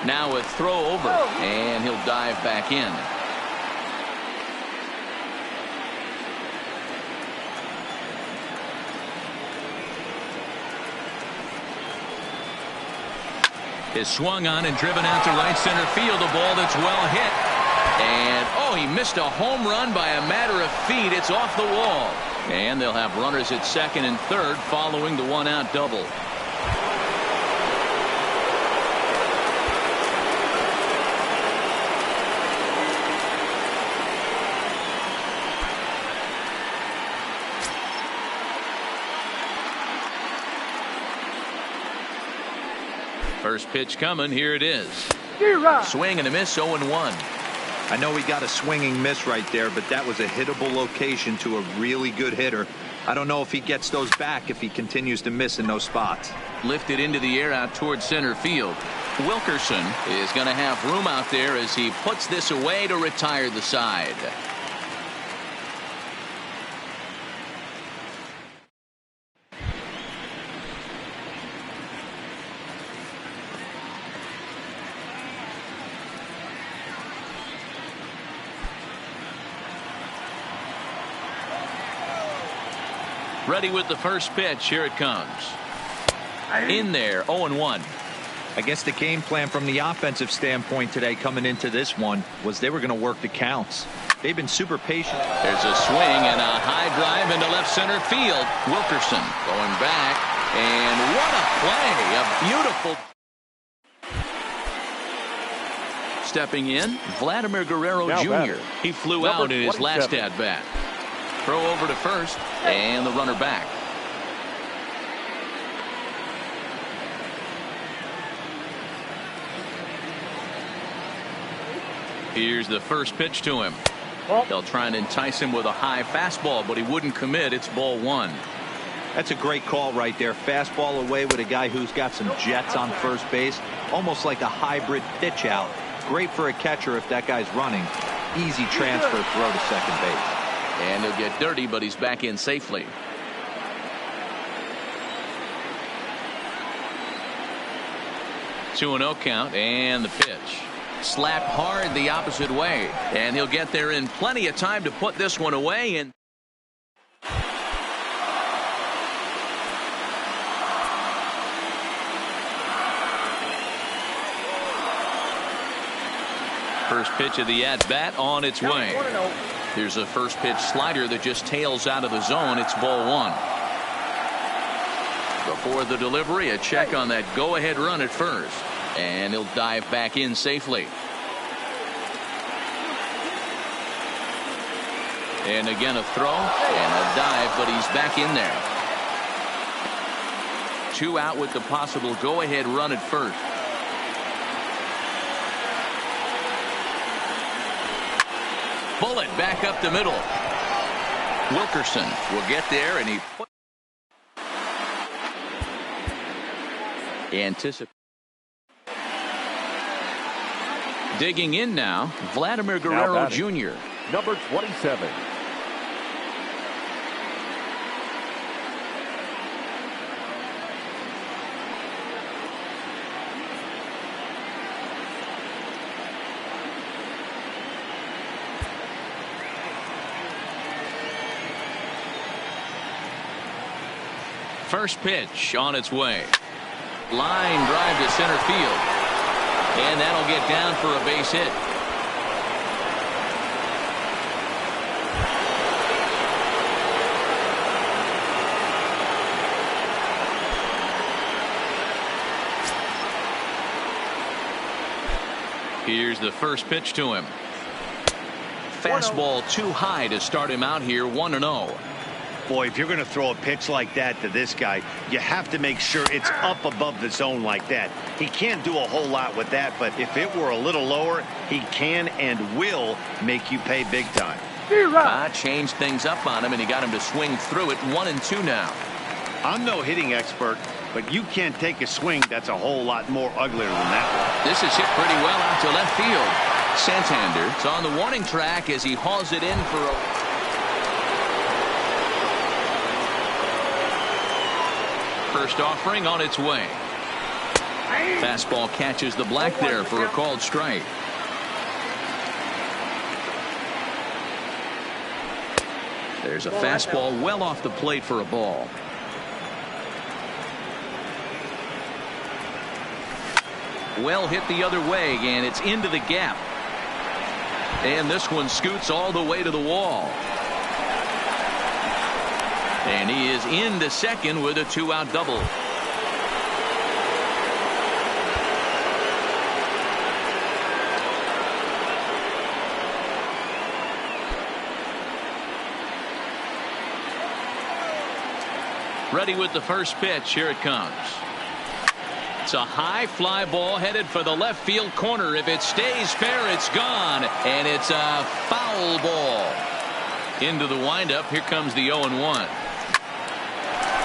Now a throw over, and he'll dive back in. Is swung on and driven out to right center field. A ball that's well hit. And, oh, he missed a home run by a matter of feet. It's off the wall. And they'll have runners at second and third following the one-out double. First pitch coming. Here it is. Swing and a miss. 0-1. I know he got a swinging miss right there, but that was a hittable location to a really good hitter. I don't know if he gets those back if he continues to miss in those spots. Lifted into the air out towards center field. Wilkerson is going to have room out there as he puts this away to retire the side. Ready with the first pitch. Here it comes. In there. 0-1. I guess the game plan from the offensive standpoint today coming into this one was they were going to work the counts. They've been super patient. There's a swing and a high drive into left center field. Wilkerson going back, and what a play! A beautiful. Stepping in, Vladimir Guerrero Now Jr. batter. He flew Number out in his last 27. at-bat. Throw over to first, and the runner back. Here's the first pitch to him. They'll try and entice him with a high fastball, but he wouldn't commit. It's ball one. That's a great call right there. Fastball away with a guy who's got some jets on first base. Almost like a hybrid pitch out. Great for a catcher if that guy's running. Easy transfer throw to second base. And he'll get dirty, but he's back in safely. Two and 0 count, and the pitch. Slapped hard the opposite way, and he'll get there in plenty of time to put this one away. And first pitch of the at-bat on its way. Here's a first pitch slider that just tails out of the zone. It's ball one. Before the delivery, a check on that go-ahead run at first. And he'll dive back in safely. And again a throw and a dive, but he's back in there. 2 out with the possible go-ahead run at first. Bullet back up the middle. Wilkerson will get there, and he anticipates. Digging in now, Vladimir Guerrero Jr. Number 27. First pitch on its way. Line drive to center field. And that'll get down for a base hit. Here's the first pitch to him. Fastball too high to start him out here, 1-0. Boy, if you're going to throw a pitch like that to this guy, you have to make sure it's up above the zone like that. He can't do a whole lot with that, but if it were a little lower, he can and will make you pay big time. Changed things up on him, and he got him to swing through it. 1-2 now. I'm no hitting expert, but you can't take a swing that's a whole lot more uglier than that one. This is hit pretty well out to left field. Santander's on the warning track as he hauls it in for a... First offering on its way. Fastball catches the black there for a called strike. There's a fastball well off the plate for a ball. Well hit the other way, and it's into the gap. And this one scoots all the way to the wall. And he is into second with a 2-out double. Ready with the first pitch. Here it comes. It's a high fly ball headed for the left field corner. If it stays fair, it's gone. And it's a foul ball. Into the windup. Here comes the 0-1.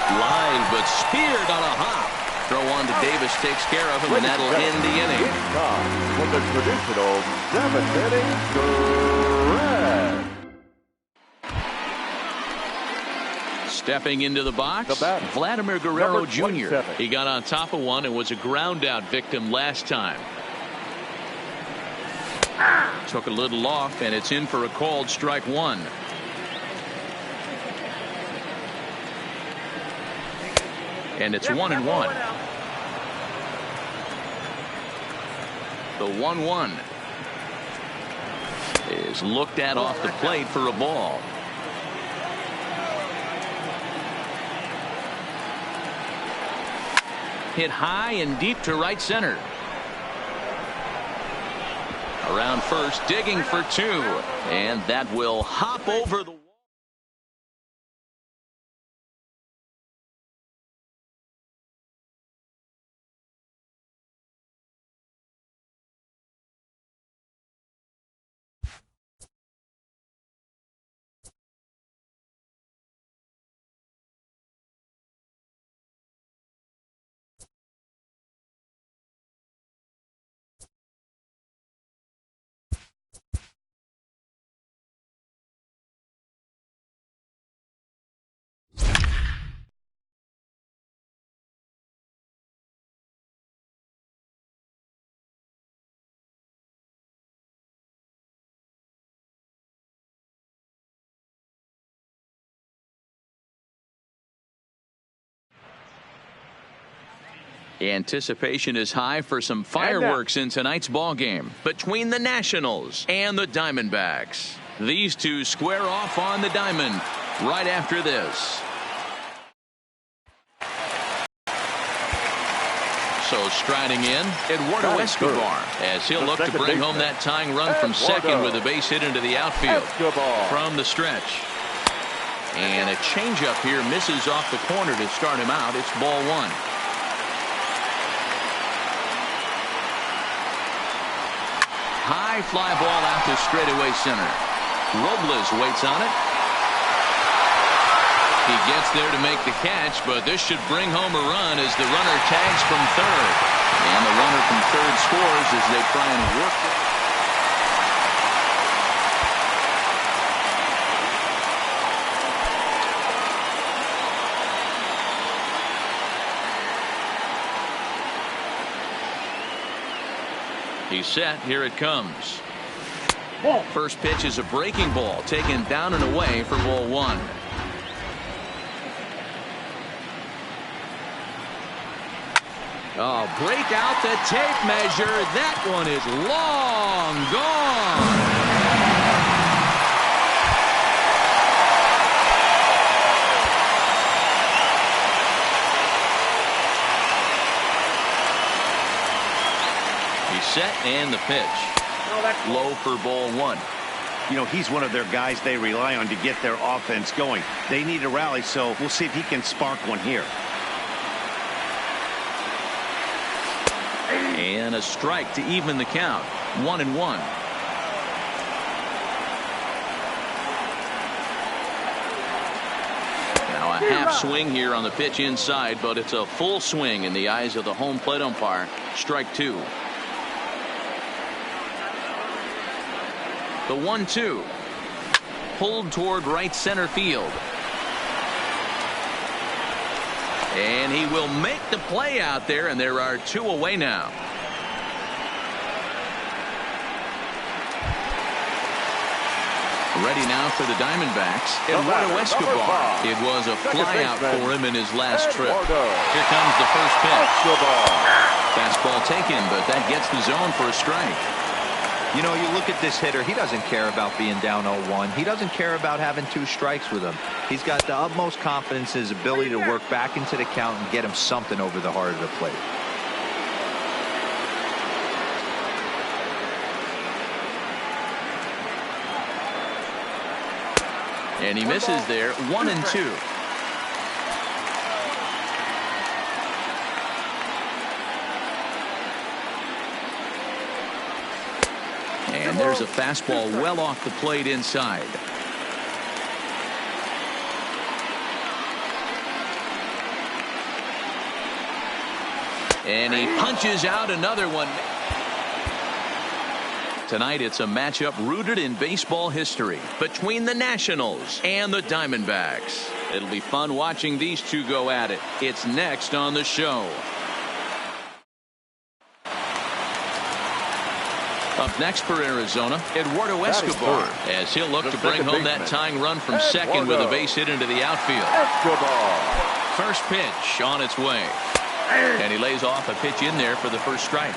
Line, but speared on a hop. Throw on to Davis takes care of him, and that'll end the inning. It's time for the traditional 7th inning stretch. Stepping into the box, Vladimir Guerrero Jr. He got on top of one and was a ground out victim last time. Took a little off, and it's in for a called strike one. And it's 1-1. The 1-1 is looked at off the plate for a ball. Hit high and deep to right center. Around first, digging for two, and that will hop over the wall. Anticipation is high for some fireworks in tonight's ball game between the Nationals and the Diamondbacks. These two square off on the diamond right after this. So striding in, Eduardo Escobar, as he'll look to bring home that tying run from second with a base hit into the outfield from the stretch. And a changeup here misses off the corner to start him out. It's ball one. High fly ball out to straightaway center. Robles waits on it. He gets there to make the catch, but this should bring home a run as the runner tags from third. And the runner from third scores as they try and work it. He's set. Here it comes. First pitch is a breaking ball taken down and away for ball one. Oh, break out the tape measure. That one is long gone. He's set and the pitch. Low for ball one. You know, he's one of their guys they rely on to get their offense going. They need a rally, so we'll see if he can spark one here. And a strike to even the count. 1-1. Now a half swing here on the pitch inside, but it's a full swing in the eyes of the home plate umpire. Strike two. The 1-2 pulled toward right center field. And he will make the play out there, and there are two away now. Ready now for the Diamondbacks, Eduardo Escobar. It was a fly out for him in his last trip. Here comes the first pitch. Fastball taken, but that gets the zone for a strike. You know, you look at this hitter, he doesn't care about being down 0-1. He doesn't care about having two strikes with him. He's got the utmost confidence in his ability to work back into the count and get him something over the heart of the plate. And he misses there. 1-2. And there's a fastball well off the plate inside. And he punches out another one. Tonight it's a matchup rooted in baseball history between the Nationals and the Diamondbacks. It'll be fun watching these two go at it. It's next on the show. Up next for Arizona, Eduardo Escobar, as he'll look to bring home that tying run from second with a base hit into the outfield. First pitch on its way. And he lays off a pitch in there for the first strike.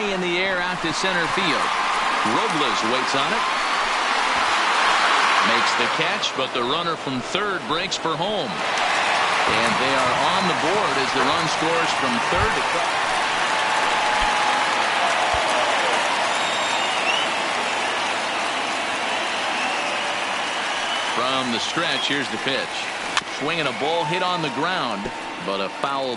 high in the air out to center field. Robles waits on it. Makes the catch, but the runner from third breaks for home. And they are on the board as the run scores from third to third. From the stretch, here's the pitch. Swinging a ball hit on the ground, but a foul.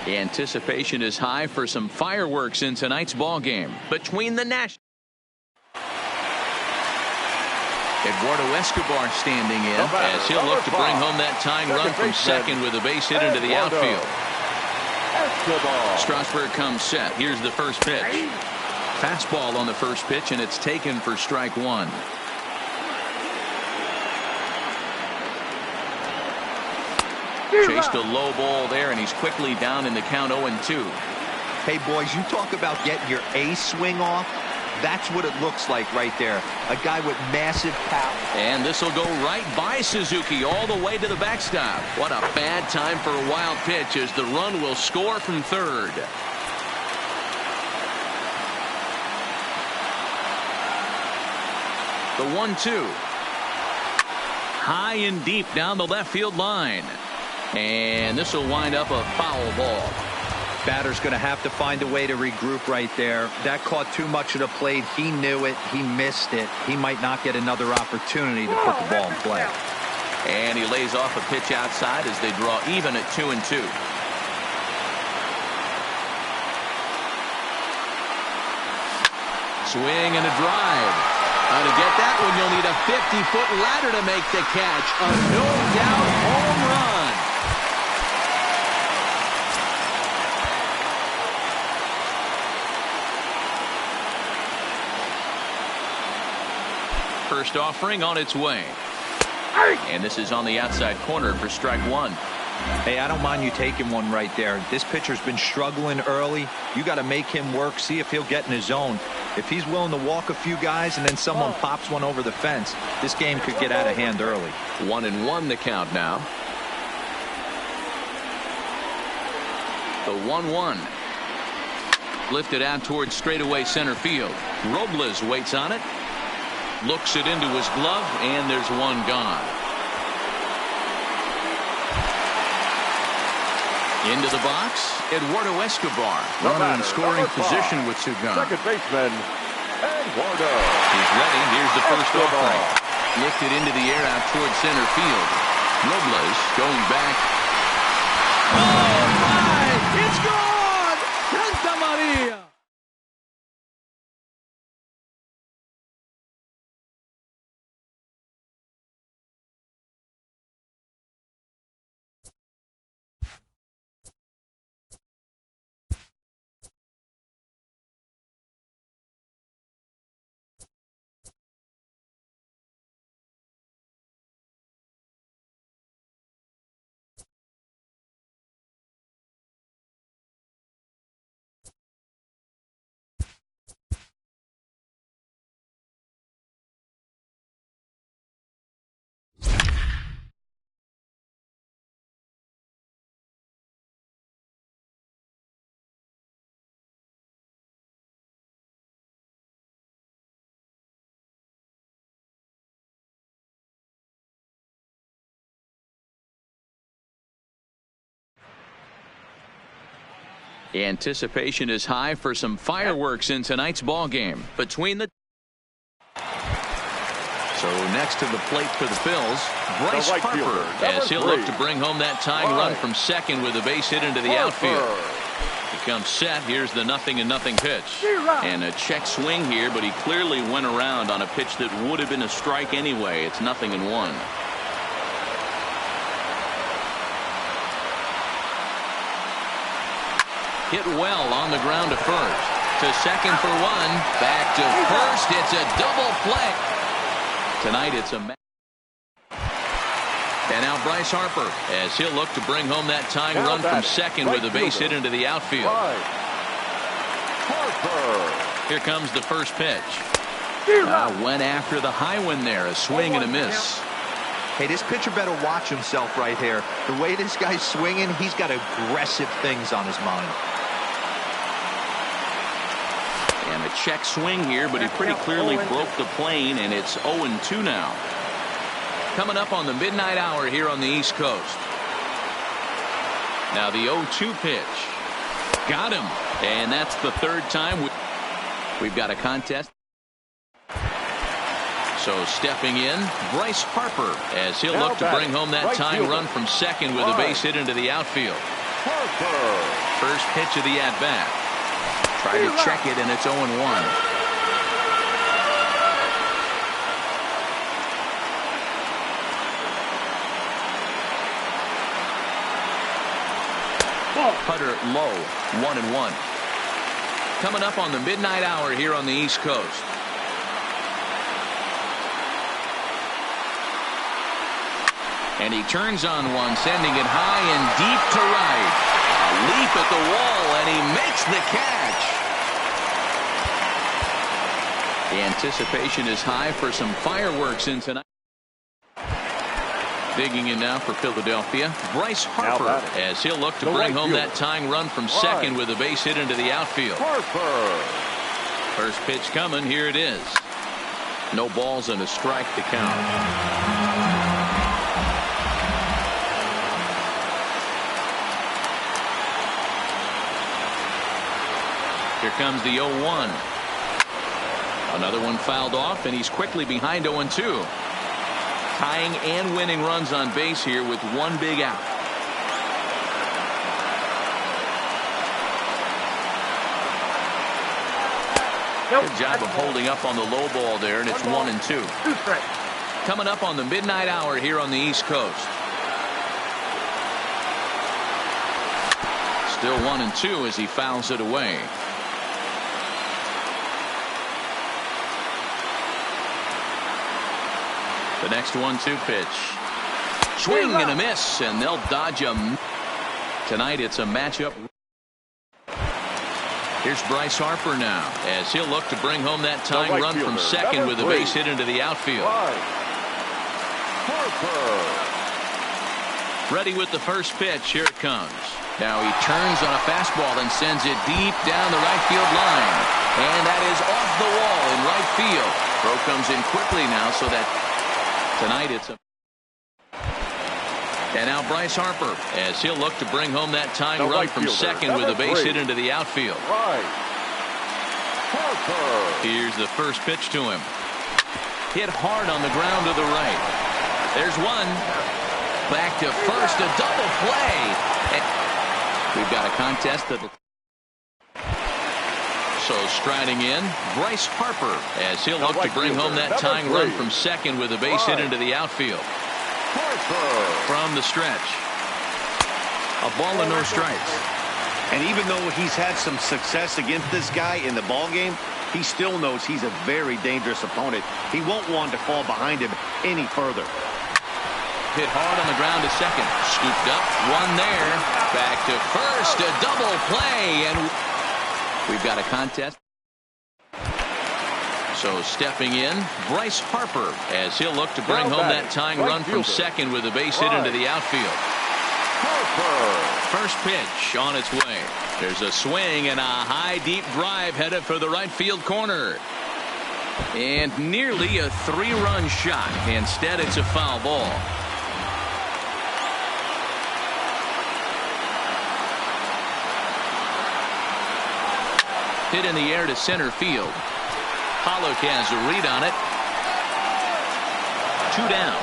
The anticipation is high for some fireworks in tonight's ball game between the Nationals. Eduardo Escobar standing in as he'll look to bring home that tying run from second with a base hit into the outfield. Strasburg comes set. Here's the first pitch. Fastball on the first pitch, and it's taken for strike one. Chased a low ball there, and he's quickly down in the count 0-2. Hey, boys, you talk about getting your A swing off. That's what it looks like right there. A guy with massive power. And this will go right by Suzuki all the way to the backstop. What a bad time for a wild pitch as the run will score from third. The 1-2. High and deep down the left field line. And this will wind up a foul ball. Batter's going to have to find a way to regroup right there. That caught too much of the plate. He knew it. He missed it. He might not get another opportunity to put the ball in play. And he lays off a pitch outside as they draw even at 2-2. Swing and a drive. Now to get that one, you'll need a 50-foot ladder to make the catch. A no-doubt home run. First offering on its way. And this is on the outside corner for strike one. Hey, I don't mind you taking one right there. This pitcher's been struggling early. You got to make him work, see if he'll get in his zone. If he's willing to walk a few guys and then someone pops one over the fence, this game could get out of hand early. 1-1 the count now. The 1-1. Lifted out towards straightaway center field. Robles waits on it. Looks it into his glove, and there's one gone. Into the box, Eduardo Escobar. Runner in scoring position with two guns. Second baseman, Eduardo. He's ready. Here's the first offering. Lifted into the air out towards center field. Robles going back. Oh, my! It's gone! Santa Maria! Anticipation is high for some fireworks in tonight's ball game between the. So next to the plate for the Phils, Bryce Harper, as he'll look to bring home that tying run from second with a base hit into the outfield. He comes set. Here's the 0-0 pitch. And a check swing here, but he clearly went around on a pitch that would have been a strike anyway. It's 0-1. Hit well on the ground to first. To second for one. Back to first. It's a double play. Tonight it's a. And now Bryce Harper as he'll look to bring home that tying run from second with a base hit into the outfield. Harper. Here comes the first pitch. Went after the high one there. A swing and a miss. Hey, this pitcher better watch himself right here. The way this guy's swinging, he's got aggressive things on his mind. And a check swing here, but he pretty clearly broke the plane, and it's 0-2 now. Coming up on the midnight hour here on the East Coast. Now the 0-2 pitch. Got him. And that's the third time we've got a contest. So stepping in, Bryce Harper, as he'll look to bring home that tying run from second with a base hit into the outfield. First pitch of the at-bat. Try to check it, and it's 0-1. Cutter low, 1-1. Coming up on the midnight hour here on the East Coast. And he turns on one, sending it high and deep to right. A leap at the wall, and he makes the catch. The anticipation is high for some fireworks in tonight. Digging in now for Philadelphia, Bryce Harper, as he'll look to bring home that tying run from second with a base hit into the outfield. First pitch coming, here it is. No balls and a strike to count. Here comes the 0-1. Another one fouled off, and he's quickly behind 0-2. Tying and winning runs on base here with one big out. Good job of holding up on the low ball there, and it's 1-2. Coming up on the midnight hour here on the East Coast. Still 1-2 as he fouls it away. The next 1-2 pitch. Swing and a miss, and they'll dodge him. Tonight it's a matchup. Here's Bryce Harper now, as he'll look to bring home that tying run from second with a base hit into the outfield. Ready with the first pitch. Here it comes. Now he turns on a fastball and sends it deep down the right field line. And that is off the wall in right field. Throw comes in quickly now, so that tonight it's a... And now Bryce Harper, as he'll look to bring home that tying run from second with a base hit into the outfield. Here's the first pitch to him. Hit hard on the ground to the right. There's one. Back to first, a double play. And we've got a contest that'll... So striding in, Bryce Harper, as he'll look to bring home that tying run from second with a base hit into the outfield. From the stretch. A ball and no strikes. And even though he's had some success against this guy in the ball game, he still knows he's a very dangerous opponent. He won't want to fall behind him any further. Hit hard on the ground to second. Scooped up, one there. Back to first, a double play, and we've got a contest. So stepping in, Bryce Harper, as he'll look to bring home that tying run from second with a base hit into the outfield. First pitch on its way. There's a swing and a high deep drive headed for the right field corner. And nearly a 3-run shot. Instead, it's a foul ball. Hit in the air to center field. Pollock has a read on it. 2 down.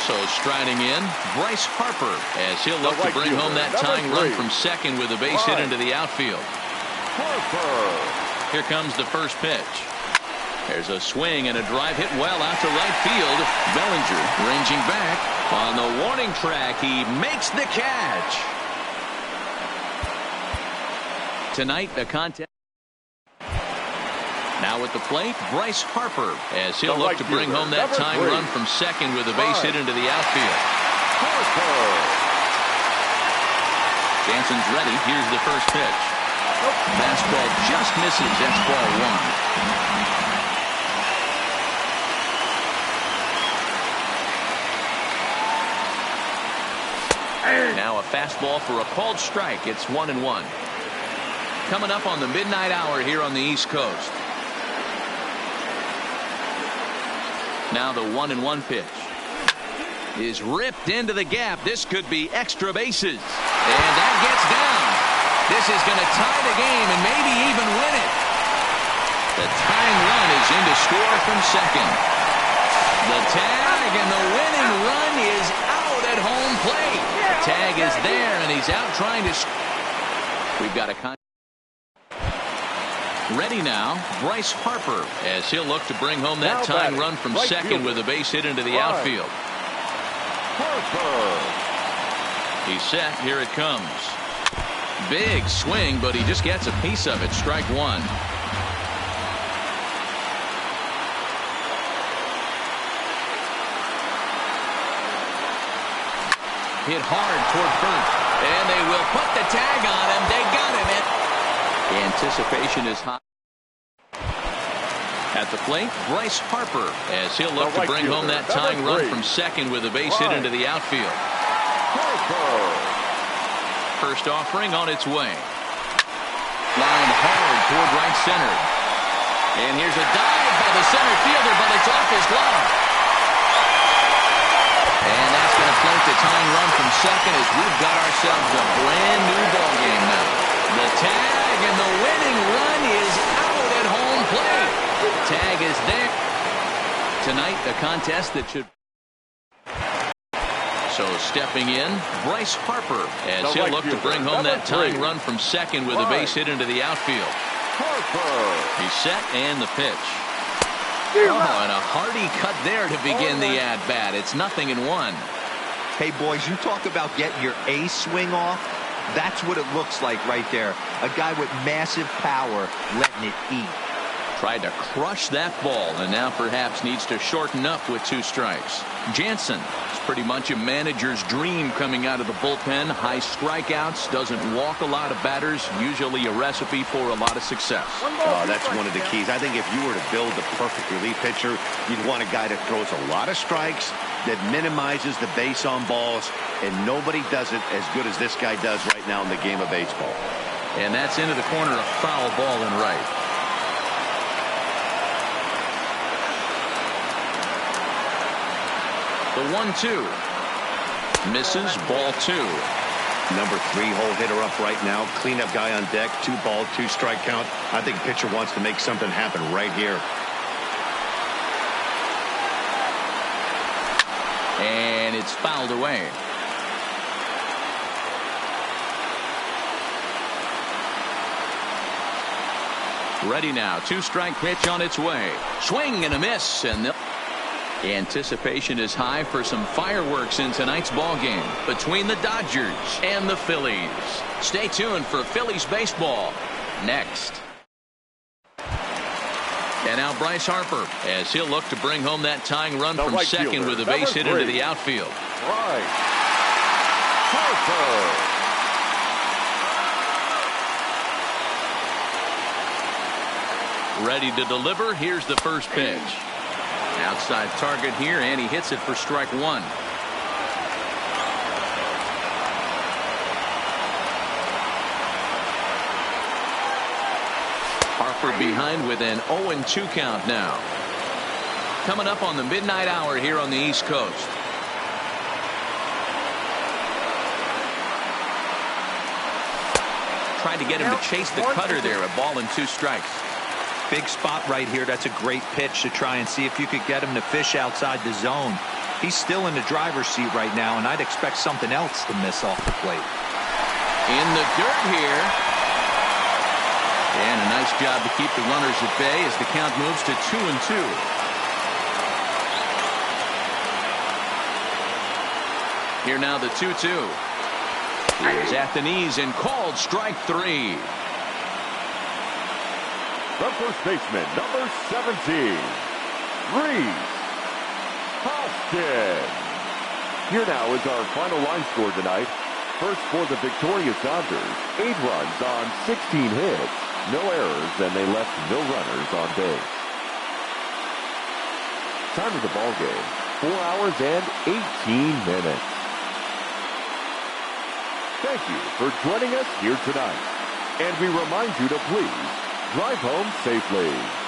So striding in, Bryce Harper, as he'll look to bring home that tying run from second with a base hit into the outfield. Here comes the first pitch. There's a swing and a drive hit well out to right field. Bellinger ranging back. On the warning track, he makes the catch. Tonight, the contest. Now at the plate, Bryce Harper, as he'll look to bring home that tying run from second with a base hit into the outfield. Jansen's ready. Here's the first pitch. Fastball just misses. That's ball one. Now a fastball for a called strike. It's 1-1. Coming up on the midnight hour here on the East Coast. Now the 1-1 pitch is ripped into the gap. This could be extra bases. And that gets down. This is going to tie the game and maybe even win it. The tying run is in to score from second. The tag and the winning run is out at home plate. The tag is there and he's out trying to. We've got a ready now, Bryce Harper, as he'll look to bring home that tying run from second with a base hit into the outfield. He's set. Here it comes. Big swing, but he just gets a piece of it. Strike one. Hit hard toward first, and they will put the tag on him. They got him. Anticipation is high. At the plate, Bryce Harper, as he'll look to bring home that tying run from second with a base hit into the outfield. First offering on its way. Lined hard toward right center. And here's a dive by the center fielder, but it's off his glove. And that's going to float the tying run from second as we've got ourselves a brand new ball game now. The tag and the winning run is out at home plate. Tag is there. Tonight, a contest that should. So stepping in, Bryce Harper, as he'll look to bring home that tying run from second with a base hit into the outfield. He's set and the pitch. Oh, and a hearty cut there to begin the at-bat. It's 0-1. Hey, boys, you talk about getting your A swing off. That's what it looks like right there. A guy with massive power letting it eat. Tried to crush that ball and now perhaps needs to shorten up with 2 strikes. Jansen is pretty much a manager's dream coming out of the bullpen. High strikeouts, doesn't walk a lot of batters, usually a recipe for a lot of success. Oh, that's one of the keys. I think if you were to build the perfect relief pitcher, you'd want a guy that throws a lot of strikes, that minimizes the base on balls, and nobody does it as good as this guy does right now in the game of baseball. And that's into the corner, a foul ball and right. The 1-2 misses, ball 2. Number 3 hole hitter up right now. Cleanup guy on deck. 2 ball, 2 strike count. I think pitcher wants to make something happen right here. And it's fouled away. Ready now. 2-strike pitch on its way. Swing and a miss. And the anticipation is high for some fireworks in tonight's ball game between the Dodgers and the Phillies. Stay tuned for Phillies baseball next. And now Bryce Harper, as he'll look to bring home that tying run from second with a base hit into the outfield. Bryce Harper. Ready to deliver. Here's the first pitch. Outside target here, and he hits it for strike one. Harper behind with an 0-2 count now. Coming up on the midnight hour here on the East Coast. Tried to get him to chase the cutter there. A ball and 2 strikes. Big spot right here. That's a great pitch to try and see if you could get him to fish outside the zone. He's still in the driver's seat right now, and I'd expect something else to miss off the plate. In the dirt here. And a nice job to keep the runners at bay as the count moves to 2-2. Here now the 2-2. Here's at the knees and called strike 3. The first baseman, number 17, Reese Hoskins. Here now is our final line score tonight. first for the victorious Dodgers. 8 runs on 16 hits, no errors, and they left no runners on base. Time of the ball game, 4 hours and 18 minutes. Thank you for joining us here tonight. And we remind you to please drive home safely.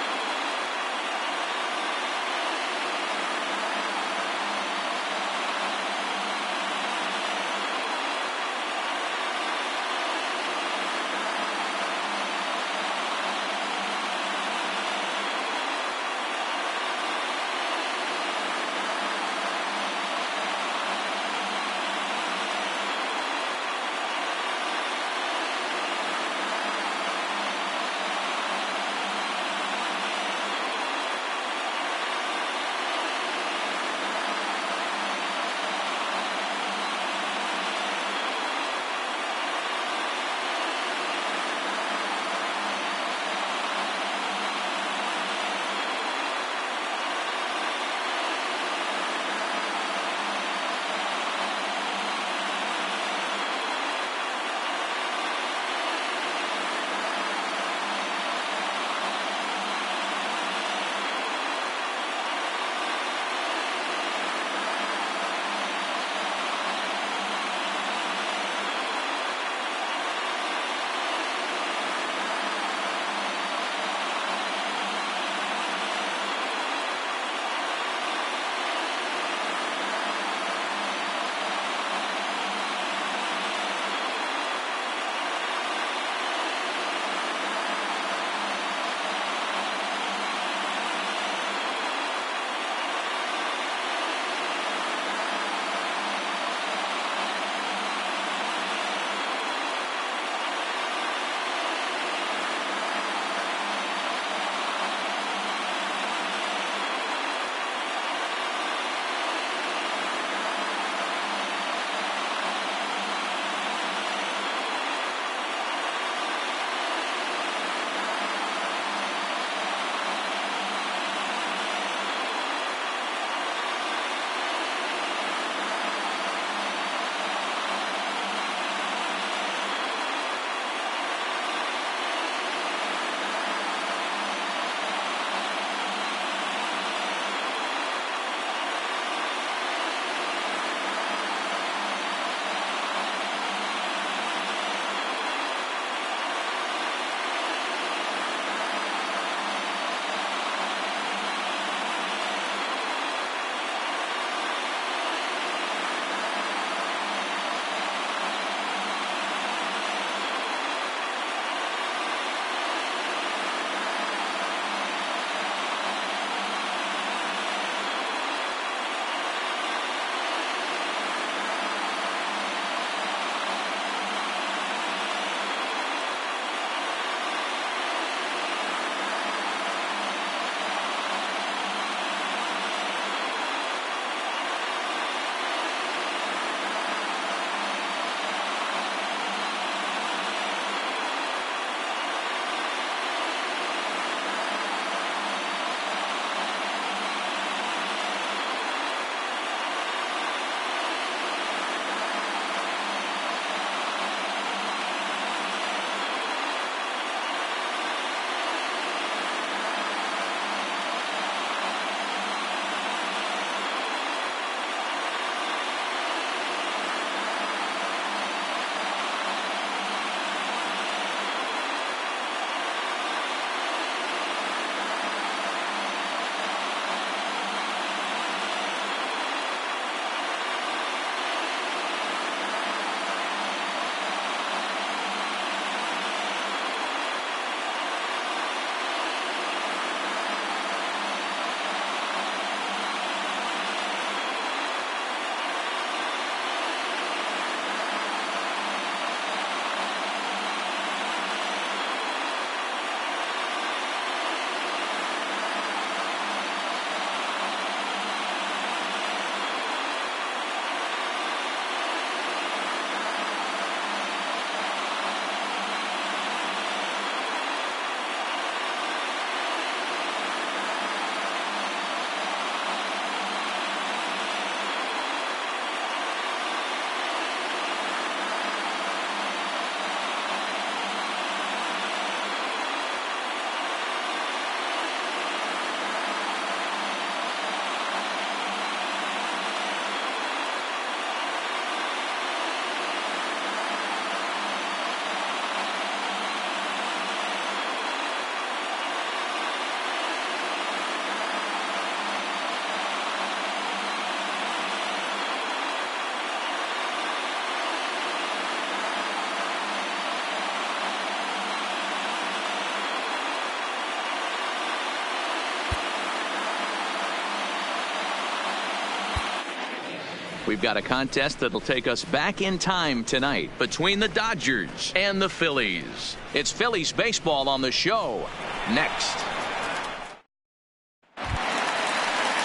We've got a contest that'll take us back in time tonight between the Dodgers and the Phillies. It's Phillies baseball on the show next.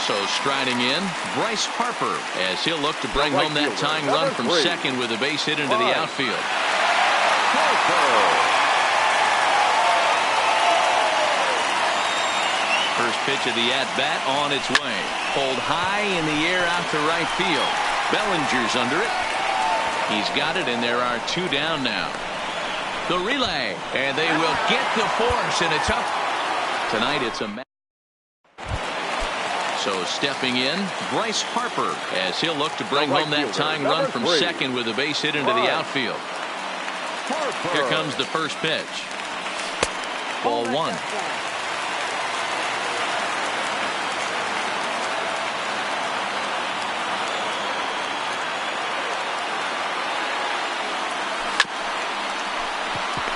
So striding in, Bryce Harper, as he'll look to bring home that tying run from second with a base hit into the outfield. First pitch of the at-bat on its way. Pulled high in the air out to right field. Bellinger's under it. He's got it, and there are two down now. The relay, and they will get the force in a tough. Tonight it's a match. So stepping in, Bryce Harper, as he'll look to bring home that tying run from second with a base hit into the outfield. Here comes the first pitch. Ball one.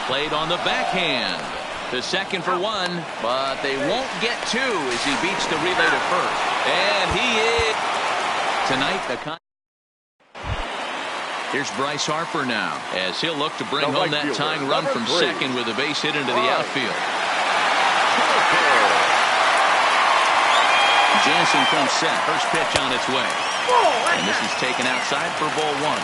Played on the backhand. To second for one, but they won't get two as he beats the relay to first. And he is. Tonight, here's Bryce Harper now, as he'll look to bring home that tying run from second with a base hit into the outfield. Jansen comes set. First pitch on its way. And this is taken outside for ball one.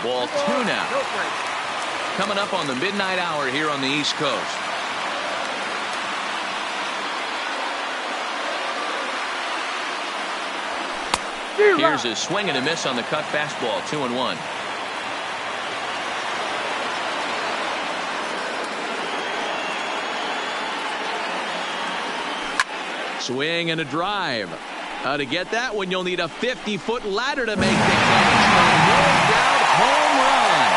Ball two now. Coming up on the midnight hour here on the East Coast. Here's a swing and a miss on the cut fastball. 2-1. Swing and a drive. How to get that one? You'll need a 50-foot ladder to make the catch. No doubt home run.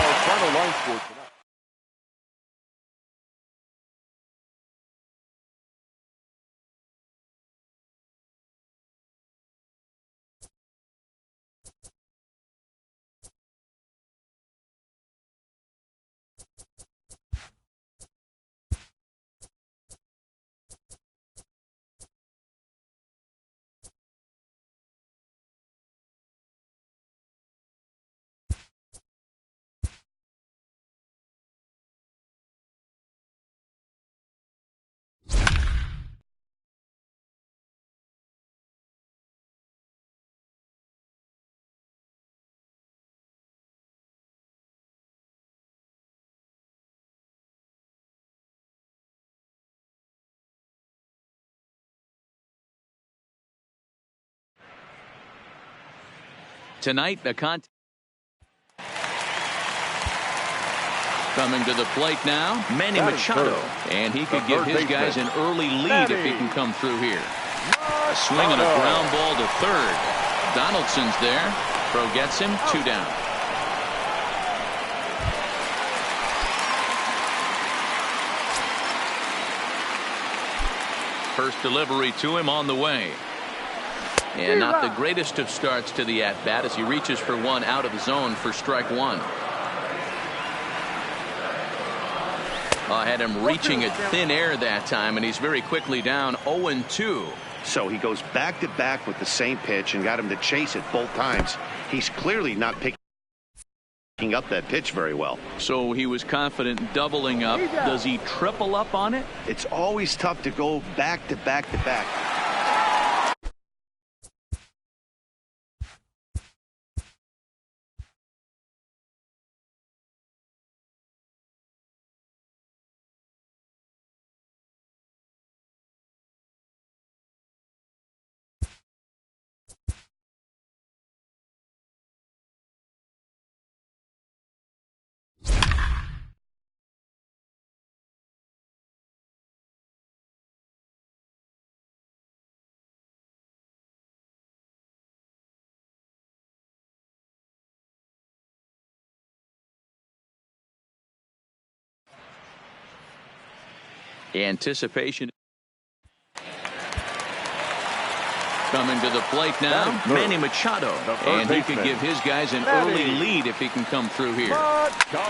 Our final line score tonight. Tonight, the contest. Coming to the plate now, Manny Machado. And he could give his guys an early lead if he can come through here. A swing and a ground ball to third. Donaldson's there. Pro gets him. 2 down. First delivery to him on the way. And not the greatest of starts to the at-bat as he reaches for one out of the zone for strike one. Had him reaching at thin air that time, and he's very quickly down 0-2. So he goes back-to-back with the same pitch and got him to chase it both times. He's clearly not picking up that pitch very well. So he was confident doubling up. Does he triple up on it? It's always tough to go back-to-back-to-back. Anticipation. Coming Coming to the plate now, Manny Machado. And he could give his guys an early lead if he can come through here.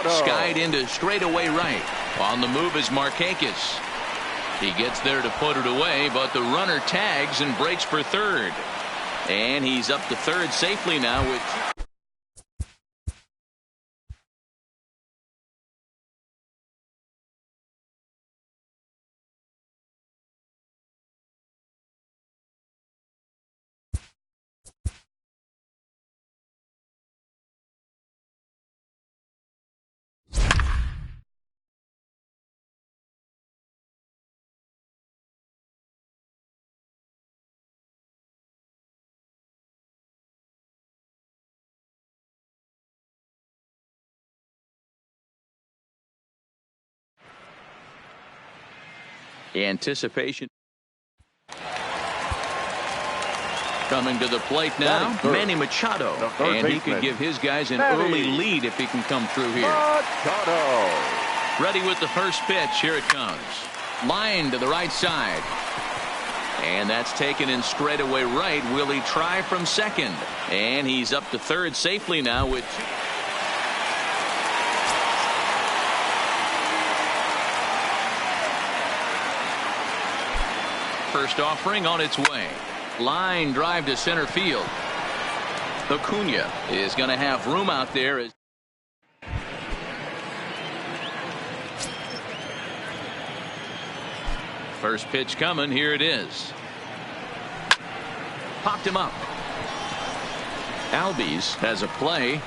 Skied into straightaway right. On the move is Markakis. He gets there to put it away, but the runner tags and breaks for third. And he's up to third safely now with... Anticipation. Coming to the plate now, Manny Machado. And he could give his guys an early lead if he can come through here. Ready with the first pitch. Here it comes. Line to the right side. And that's taken in straightaway right. Will he try from second? And he's up to third safely now with... First offering on its way. Line drive to center field. Acuna is going to have room out there. First pitch coming. Here it is. Popped him up. Albies has a play.